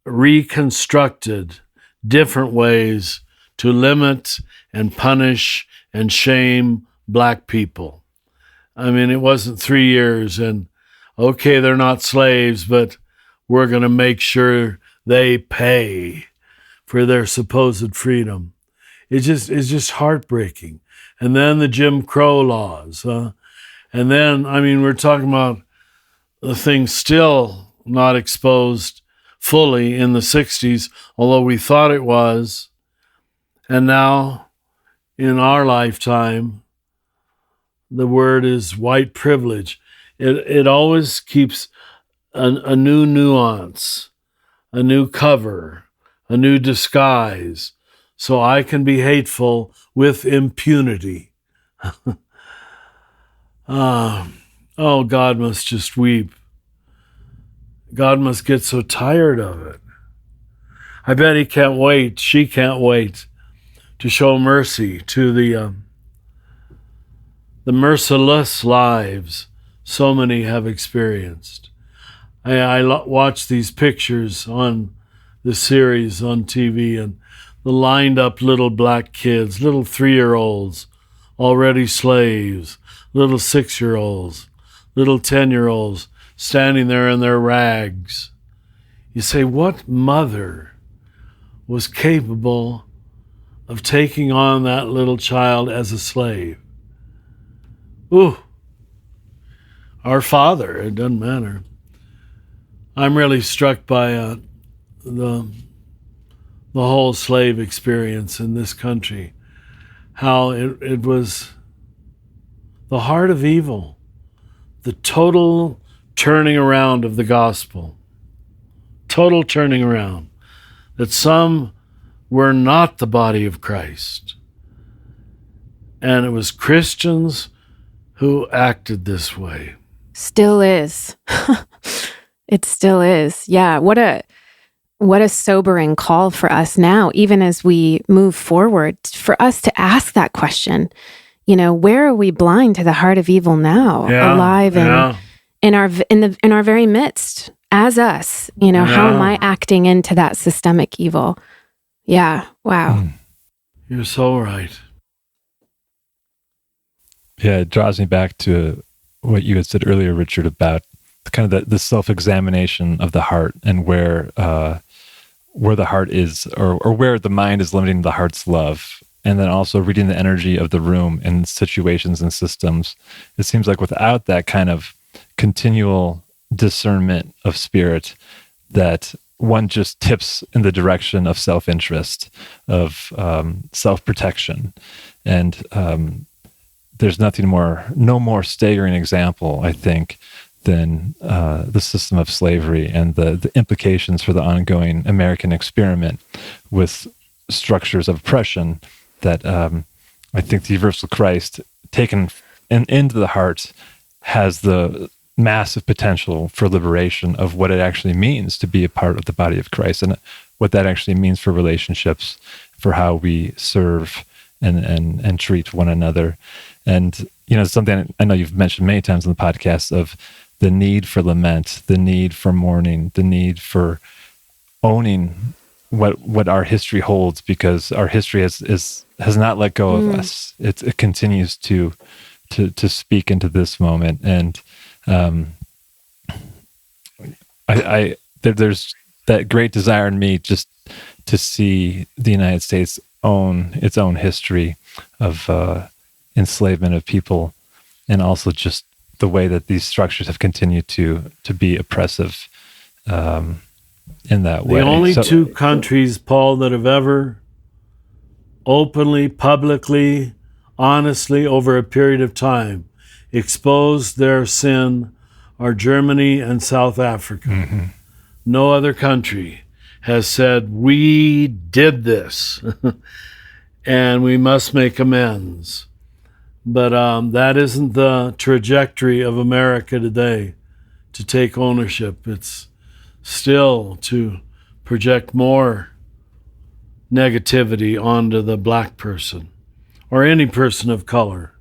reconstructed different ways to limit and punish and shame Black people. I mean, it wasn't 3 years and, okay, they're not slaves, but we're going to make sure they pay for their supposed freedom. It's just heartbreaking. And then the Jim Crow laws. And then, we're talking about the thing still not exposed fully in the 60s, although we thought it was. And now, in our lifetime, the word is white privilege. It always keeps a new nuance, a new cover, a new disguise, so I can be hateful with impunity. God must just weep. God must get so tired of it. I bet she can't wait to show mercy to the merciless lives so many have experienced. I watch these pictures on the series on TV and the lined up little Black kids, little 3-year-olds, already slaves, little 6-year-olds, little 10-year-olds, standing there in their rags. You say, what mother was capable of taking on that little child as a slave? Ooh, our Father, it doesn't matter. I'm really struck by the whole slave experience in this country, how it was the heart of evil, the total turning around of the gospel, total turning around, that some were not the body of Christ. And it was Christians who acted this way. Still is. It still is. Yeah. What a sobering call for us now, even as we move forward, for us to ask that question. Where are we blind to the heart of evil now, alive in our very midst as us? How am I acting into that systemic evil? Yeah. Wow. You're so right. Yeah, it draws me back to what you had said earlier, Richard, about kind of the self-examination of the heart and where the heart is, or where the mind is limiting the heart's love. And then also reading the energy of the room and situations and systems. It seems like without that kind of continual discernment of spirit, that one just tips in the direction of self-interest, of self-protection. And there's no more staggering example, I think, than the system of slavery and the implications for the ongoing American experiment with structures of oppression that I think the universal Christ, taken into the heart, has the massive potential for liberation of what it actually means to be a part of the body of Christ, and what that actually means for relationships, for how we serve and treat one another. And, something I know you've mentioned many times on the podcast, of the need for lament, the need for mourning, the need for owning what our history holds, because our history has not let go of us. It continues to speak into this moment. And there's that great desire in me just to see the United States own its own history of enslavement of people, and also just the way that these structures have continued to be oppressive in that way. The only two countries, Paul, that have ever openly, publicly, honestly, over a period of time, exposed their sin are Germany and South Africa. Mm-hmm. No other country has said, we did this and we must make amends. But that isn't the trajectory of America today, to take ownership. It's still to project more negativity onto the black person or any person of color.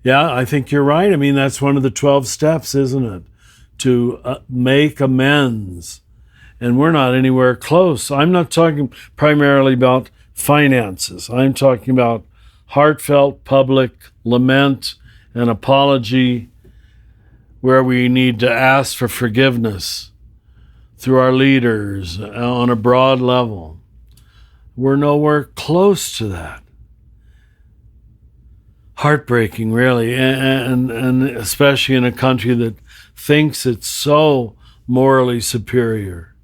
Yeah, I think you're right. I mean, that's one of the 12 steps, isn't it? To make amends. And we're not anywhere close. I'm not talking primarily about finances. I'm talking about heartfelt public lament and apology, where we need to ask for forgiveness through our leaders on a broad level. We're nowhere close to that. Heartbreaking, really, and especially in a country that thinks it's so morally superior.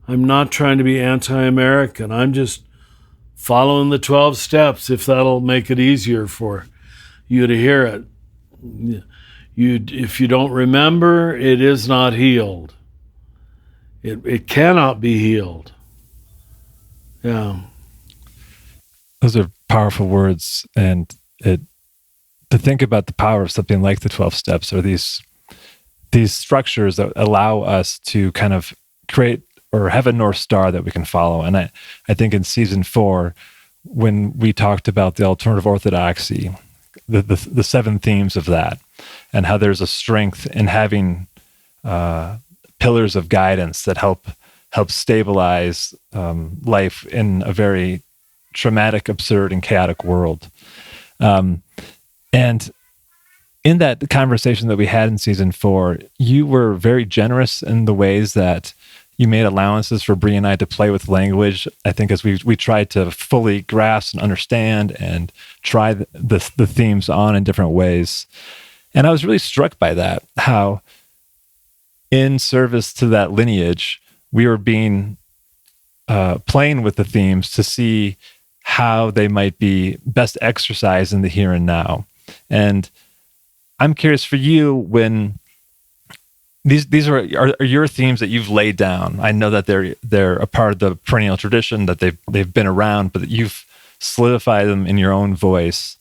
I'm not trying to be anti-American. I'm just following the 12 steps, if that'll make it easier for you to hear it. If you don't remember, it is not healed. It cannot be healed. Yeah. Those are powerful words, and to think about the power of something like the 12 steps, or these structures that allow us to kind of create or have a North Star that we can follow. And I think in season 4, when we talked about the alternative orthodoxy, the 7 themes of that, and how there's a strength in having pillars of guidance that help stabilize life in a very traumatic, absurd, and chaotic world. And in that conversation that we had in season 4, you were very generous in the ways that you made allowances for Brie and I to play with language. I think as we tried to fully grasp and understand and try the themes on in different ways. And I was really struck by that, how in service to that lineage, we were playing with the themes to see how they might be best exercised in the here and now. And I'm curious for you, when these are your themes that you've laid down. I know that they're a part of the perennial tradition, that they've been around, but that you've solidified them in your own voice.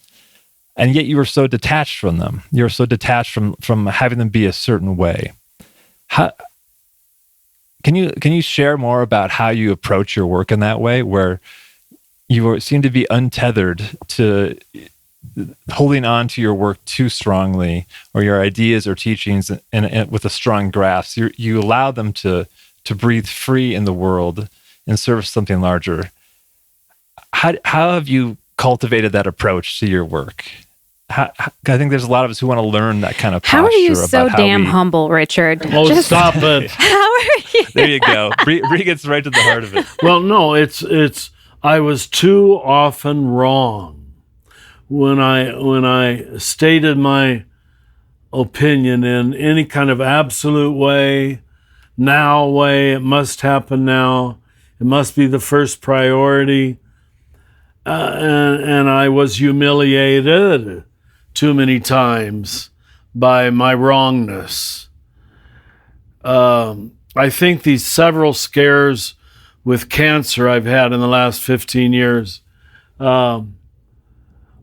And yet you were so detached from them. You're so detached from having them be a certain way. How can you share more about how you approach your work in that way, where you seem to be untethered to holding on to your work too strongly, or your ideas or teachings and with a strong grasp? You allow them to breathe free in the world in service to something larger. How have you cultivated that approach to your work? I think there's a lot of us who want to learn that kind of posture. How are you so damn humble, Richard? Oh, stop it. How are you? There you go. Brie gets right to the heart of it. Well, no, it's I was too often wrong when I stated my opinion in any kind of absolute way, it must happen now, it must be the first priority, and I was humiliated too many times by my wrongness. I think these several scares with cancer I've had in the last 15 years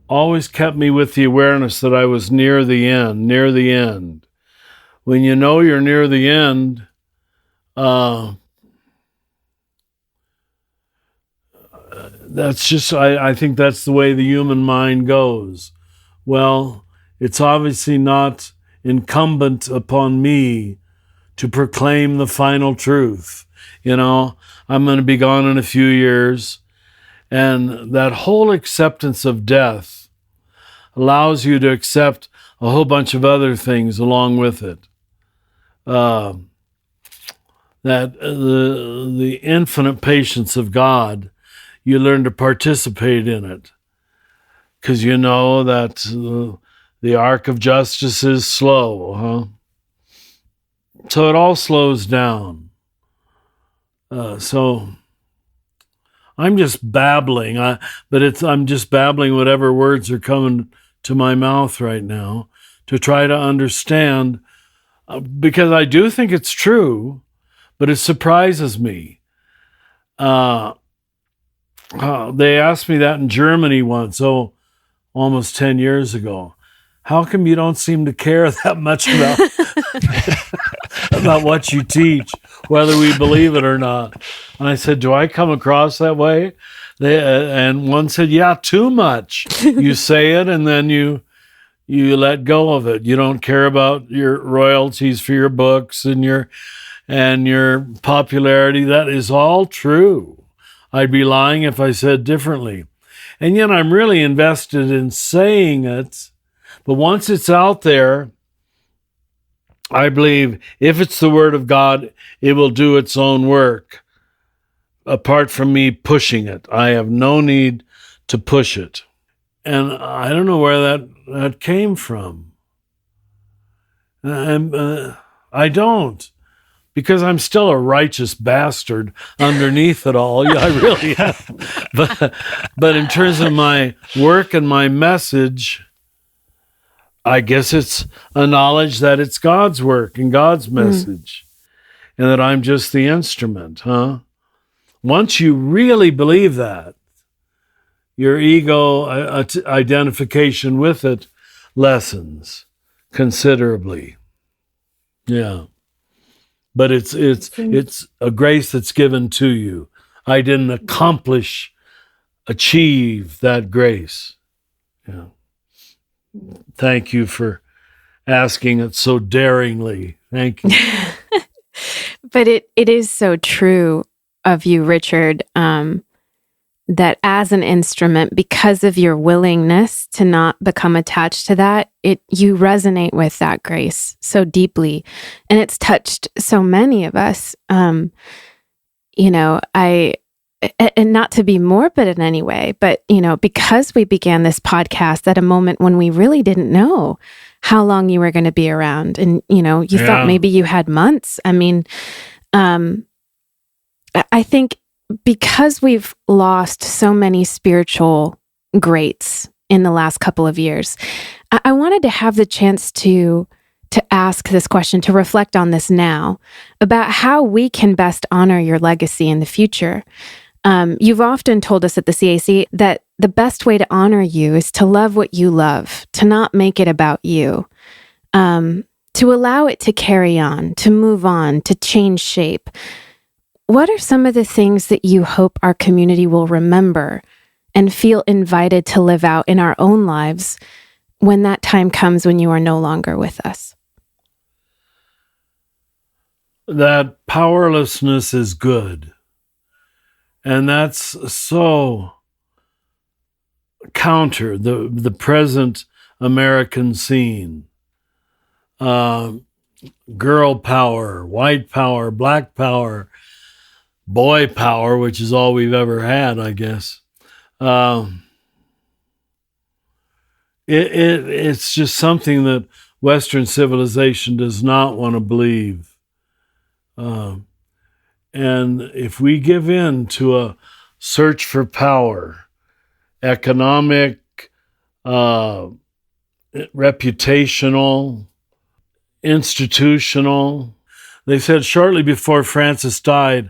always kept me with the awareness that I was near the end. When you know you're near the end, that's just, I think that's the way the human mind goes. Well, it's obviously not incumbent upon me to proclaim the final truth. You know, I'm going to be gone in a few years. And that whole acceptance of death allows you to accept a whole bunch of other things along with it. That the infinite patience of God, you learn to participate in it. Because you know that the arc of justice is slow, huh? So it all slows down. So I'm just babbling, I'm just babbling whatever words are coming to my mouth right now to try to understand, because I do think it's true, but it surprises me. They asked me that in Germany once, almost 10 years ago. How come you don't seem to care that much about about what you teach, whether we believe it or not? And I said, do I come across that way? And one said, yeah, too much. You say it and then you let go of it. You don't care about your royalties for your books and your popularity. That is all true. I'd be lying if I said differently. And yet I'm really invested in saying it. But once it's out there, I believe if it's the Word of God, it will do its own work. Apart from me pushing it, I have no need to push it. And I don't know where that came from. I don't. Because I'm still a righteous bastard underneath it all. Yeah, I really am. But in terms of my work and my message, I guess it's a knowledge that it's God's work and God's message, and that I'm just the instrument, huh? Once you really believe that, your ego identification with it lessens considerably. Yeah. But it's a grace that's given to you. I didn't achieve that grace. Yeah. Thank you for asking it so daringly. Thank you. But it is so true of you, Richard, that as an instrument, because of your willingness to not become attached to that, you resonate with that grace so deeply, and it's touched so many of us. And not to be morbid in any way, but because we began this podcast at a moment when we really didn't know how long you were going to be around, and you thought maybe you had months. I mean, I think because we've lost so many spiritual greats in the last couple of years, I wanted to have the chance to ask this question, to reflect on this now, about how we can best honor your legacy in the future. You've often told us at the CAC that the best way to honor you is to love what you love, to not make it about you, to allow it to carry on, to move on, to change shape. What are some of the things that you hope our community will remember and feel invited to live out in our own lives when that time comes when you are no longer with us? That powerlessness is good. And that's so counter the present American scene. Girl power, white power, black power, boy power, which is all we've ever had, I guess. It's just something that Western civilization does not want to believe. And if we give in to a search for power, economic, reputational, institutional. They said shortly before Francis died,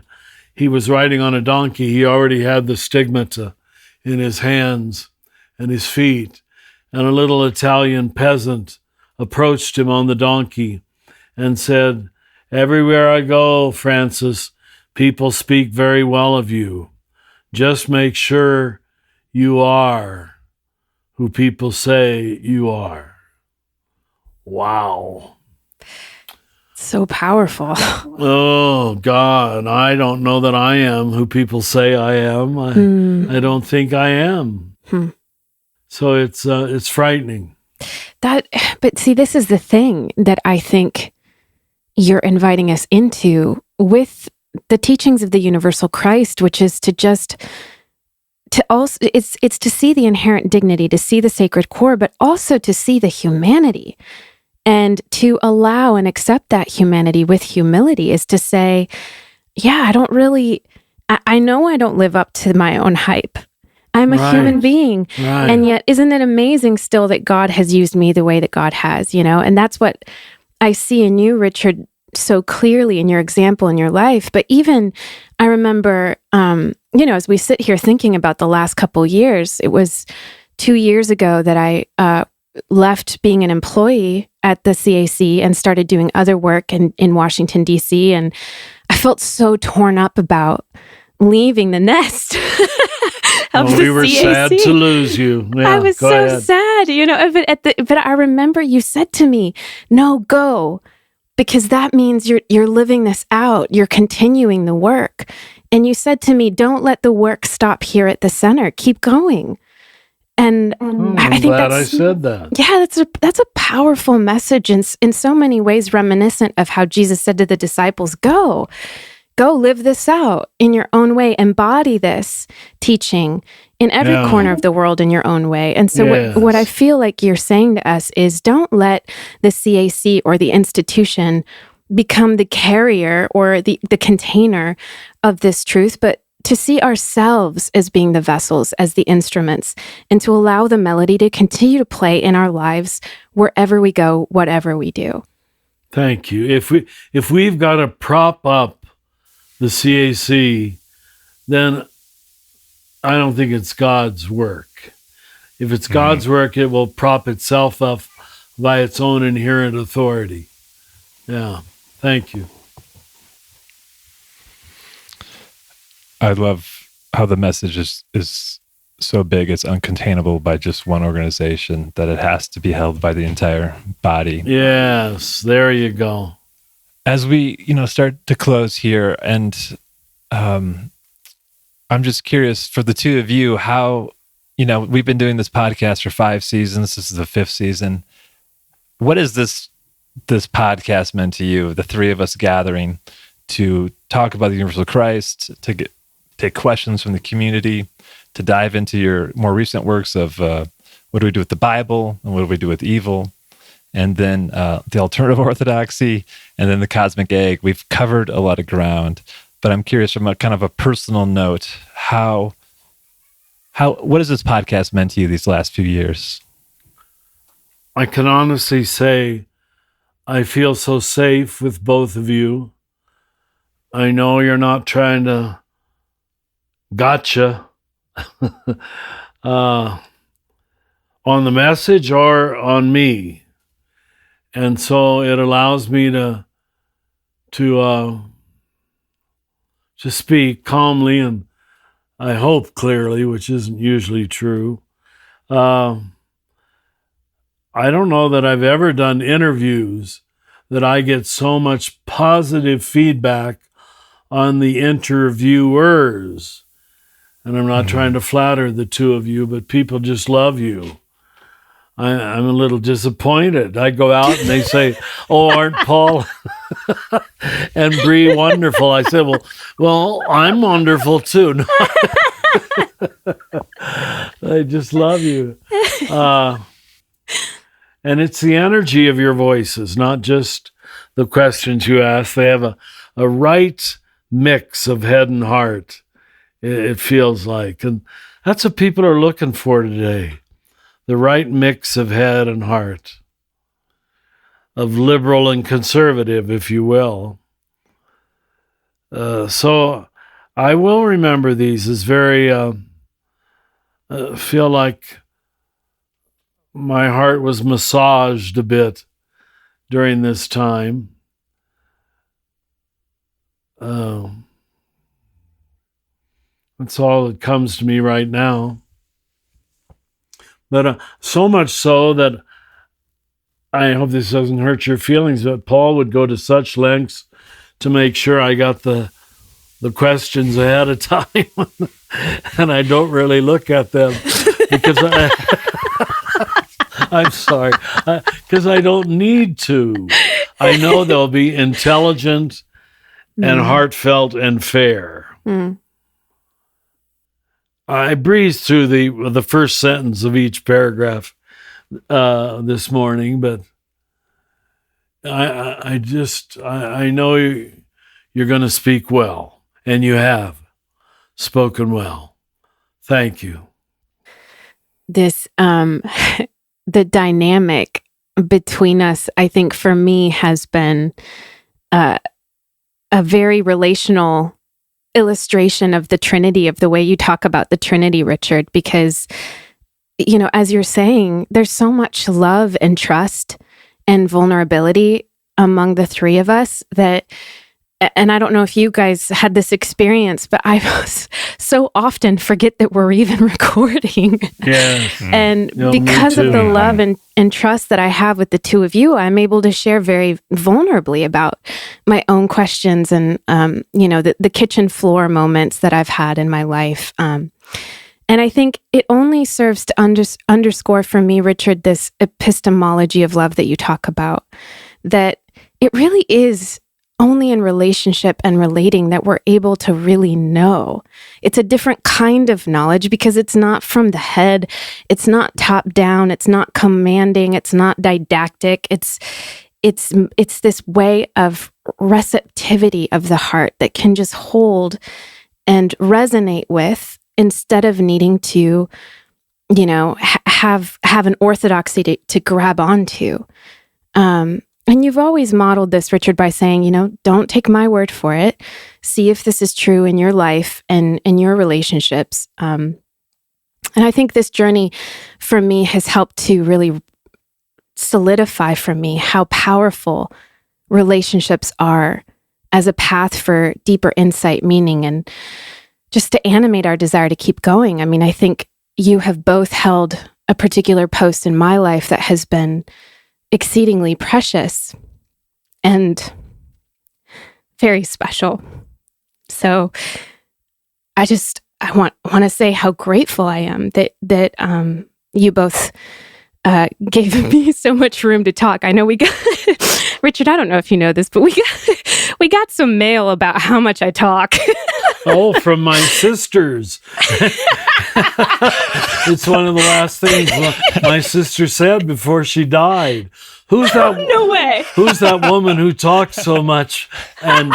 he was riding on a donkey. He already had the stigmata in his hands and his feet. And a little Italian peasant approached him on the donkey and said, "Everywhere I go, Francis, people speak very well of you. Just make sure you are who people say you are." Wow. So powerful. Oh, God, I don't know that I am who people say I am. I don't think I am. So it's frightening. But see, this is the thing that I think you're inviting us into with the teachings of the universal Christ, which is it's to see the inherent dignity, to see the sacred core, but also to see the humanity. And to allow and accept that humanity with humility is to say, yeah, I know I don't live up to my own hype. I'm a human being. Right. And yet, isn't it amazing still that God has used me the way that God has, And that's what I see in you, Richard, so clearly in your example in your life. But even I remember, as we sit here thinking about the last couple years, it was 2 years ago that I left being an employee at the CAC and started doing other work in Washington, D.C. And I felt so torn up about leaving the nest of the We were CAC. sad to lose you. Yeah, I was so ahead. sad, but I remember you said to me, "No, go," because that means you're living this out. You're continuing the work. And you said to me, "Don't let the work stop here at the center. Keep going." And I think glad I said that. Yeah, that's a powerful message and in so many ways reminiscent of how Jesus said to the disciples, Go live this out in your own way, embody this teaching in every corner of the world in your own way." And so what I feel like you're saying to us is don't let the CAC or the institution become the carrier or the container of this truth, but to see ourselves as being the vessels, as the instruments, and to allow the melody to continue to play in our lives wherever we go, whatever we do. Thank you. If we've got to prop up the CAC, then I don't think it's God's work. If it's God's work, it will prop itself up by its own inherent authority. Yeah. Thank you. I love how the message is so big, it's uncontainable by just one organization, that it has to be held by the entire body. Yes, there you go. As we, start to close here, and I'm just curious for the two of you, how, we've been doing this podcast for 5 seasons. This is the 5th season. What is this podcast meant to you, the three of us gathering to talk about the universal Christ, to take questions from the community, to dive into your more recent works of what do we do with the Bible and what do we do with evil, and then the alternative orthodoxy, and then the cosmic egg. We've covered a lot of ground, but I'm curious from a kind of a personal note, what has this podcast meant to you these last few years? I can honestly say I feel so safe with both of you. I know you're not trying to gotcha on the message or on me. And so it allows me to speak calmly and I hope clearly, which isn't usually true. I don't know that I've ever done interviews that I get so much positive feedback on the interviewers. And I'm not trying to flatter the two of you, but people just love you. I'm a little disappointed. I go out and they say, "Oh, aren't Paul and Brie wonderful?" I said, well, I'm wonderful too. No. I just love you. And it's the energy of your voices, not just the questions you ask. They have a right mix of head and heart, it feels like. And that's what people are looking for today, the right mix of head and heart. liberal and conservative, if you will. So I will remember these as very, feel like my heart was massaged a bit during this time. That's all that comes to me right now. But so much so that I hope this doesn't hurt your feelings, but Paul would go to such lengths to make sure I got the questions ahead of time. And I don't really look at them because I'm sorry, because I don't need to. I know they'll be intelligent and heartfelt and fair. I breezed through the first sentence of each paragraph this morning, but I know you're going to speak well, and you have spoken well. Thank you. This the dynamic between us, I think, for me, has been a very relational illustration of the Trinity, of the way you talk about the Trinity, Richard, because, you know, as you're saying, there's so much love and trust and vulnerability among the three of us that, and I don't know if you guys had this experience, but I so often forget that we're even recording. Yes. And because of the love and trust that I have with the two of you, I'm able to share very vulnerably about my own questions and, you know, the kitchen floor moments that I've had in my life. And I think it only serves to underscore for me, Richard, this epistemology of love that you talk about, that it really is only in relationship and relating that we're able to really know. It's a different kind of knowledge because it's not from the head, it's not top down, it's not commanding, it's not didactic. It's this way of receptivity of the heart that can just hold and resonate with, instead of needing to, you know, have an orthodoxy to grab onto. And you've always modeled this, Richard, by saying, you know, don't take my word for it. See if this is true in your life and in your relationships. And I think this journey for me has helped to really solidify for me how powerful relationships are as a path for deeper insight, meaning, and just to animate our desire to keep going. I mean, I think you have both held a particular post in my life that has been exceedingly precious and very special. So I want to say how grateful I am that you both gave me so much room to talk. I know we got Richard, I don't know if you know this, but we got some mail about how much I talk. Oh, from my sisters. It's one of the last things my sister said before she died. Who's that? No way. Who's that woman who talks so much and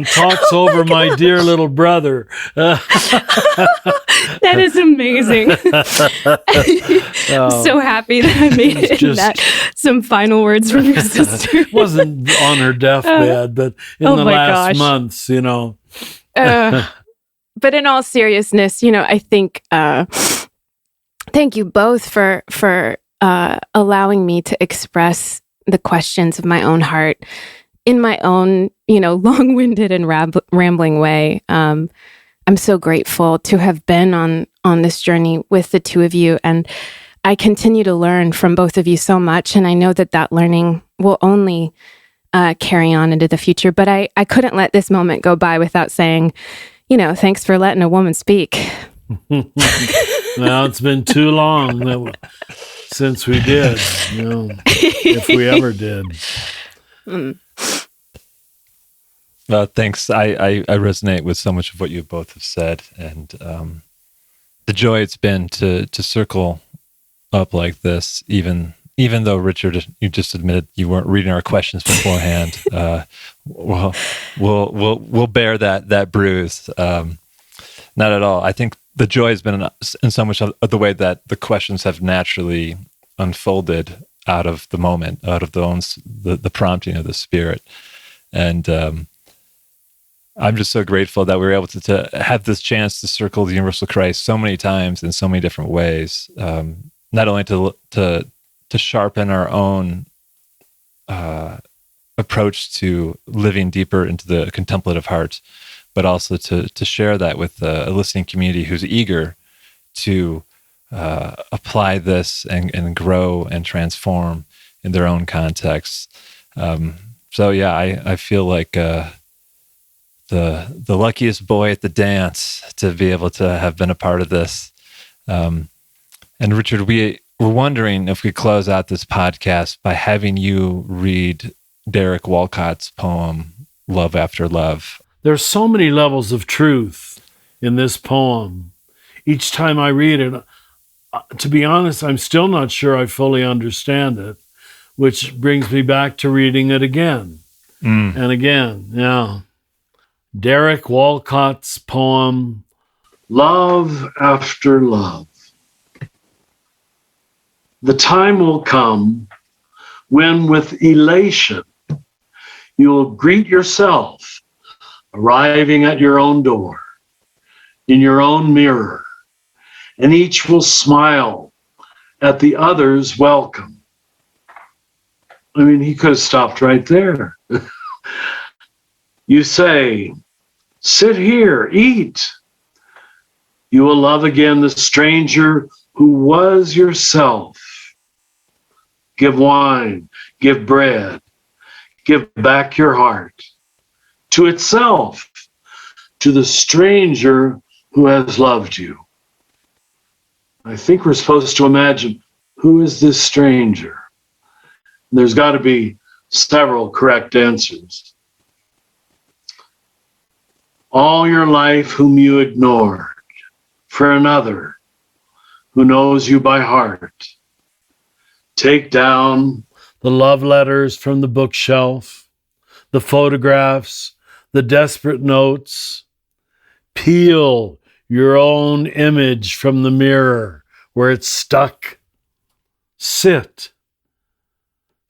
talks over my dear little brother? That is amazing. I'm so happy that I made it. Some final words from your sister. It wasn't on her deathbed, but in the last months, you know. But in all seriousness, you know, I think thank you both for allowing me to express the questions of my own heart in my own, you know, long-winded and rambling way. I'm so grateful to have been on this journey with the two of you, and I continue to learn from both of you so much, and I know that learning will only carry on into the future. But I couldn't let this moment go by without saying, you know, thanks for letting a woman speak. Well, it's been too long since we did, you know, if we ever did. Thanks. I resonate with so much of what you both have said, and the joy it's been to circle up like this, even though, Richard, you just admitted you weren't reading our questions beforehand. We'll bear that bruise. Not at all. I think the joy has been in so much of the way that the questions have naturally unfolded. out of the moment, out of the prompting of the Spirit. And I'm just so grateful that we were able to have this chance to circle the universal Christ so many times in so many different ways. Not only to sharpen our own approach to living deeper into the contemplative heart, but also to share that with a listening community who's eager to apply this and grow and transform in their own contexts. So yeah, I feel like the luckiest boy at the dance to be able to have been a part of this. And Richard, we're wondering if we close out this podcast by having you read Derek Walcott's poem, Love After Love. There's so many levels of truth in this poem. Each time I read it, to be honest, I'm still not sure I fully understand it, which brings me back to reading it again and again. Yeah. Derek Walcott's poem, Love After Love. The time will come when with elation you will greet yourself arriving at your own door, in your own mirror, and each will smile at the other's welcome. I mean, he could have stopped right there. You say, sit here, eat. You will love again the stranger who was yourself. Give wine, give bread, give back your heart to itself, to the stranger who has loved you. I think we're supposed to imagine, who is this stranger? There's got to be several correct answers. All your life whom you ignored for another who knows you by heart. Take down the love letters from the bookshelf, the photographs, the desperate notes. Peel your own image from the mirror where it's stuck. Sit.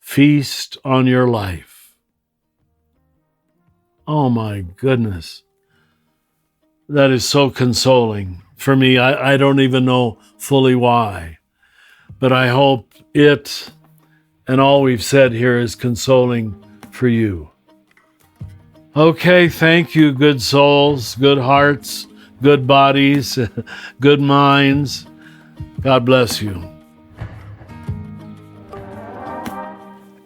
Feast on your life. Oh my goodness. That is so consoling for me. I don't even know fully why, but I hope it and all we've said here is consoling for you. Okay, thank you, good souls, good hearts, good bodies, good minds. God bless you.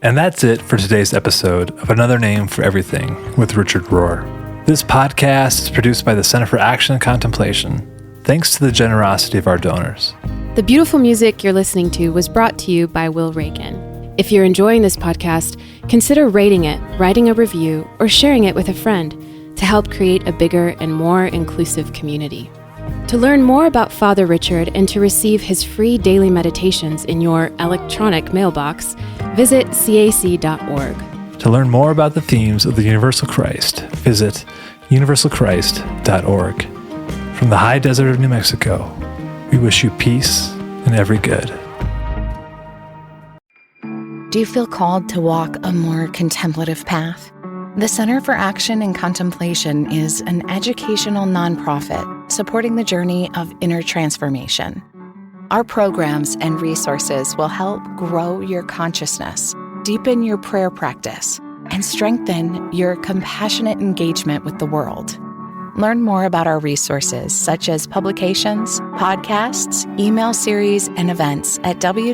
And that's it for today's episode of Another Name for Everything with Richard Rohr. This podcast is produced by the Center for Action and Contemplation, thanks to the generosity of our donors. The beautiful music you're listening to was brought to you by Will Reagan. If you're enjoying this podcast, consider rating it, writing a review, or sharing it with a friend to help create a bigger and more inclusive community. To learn more about Father Richard and to receive his free daily meditations in your electronic mailbox, visit cac.org. To learn more about the themes of the Universal Christ, visit universalchrist.org. From the high desert of New Mexico, we wish you peace and every good. Do you feel called to walk a more contemplative path? The Center for Action and Contemplation is an educational nonprofit supporting the journey of inner transformation. Our programs and resources will help grow your consciousness, deepen your prayer practice, and strengthen your compassionate engagement with the world. Learn more about our resources, such as publications, podcasts, email series, and events at www.cac.org.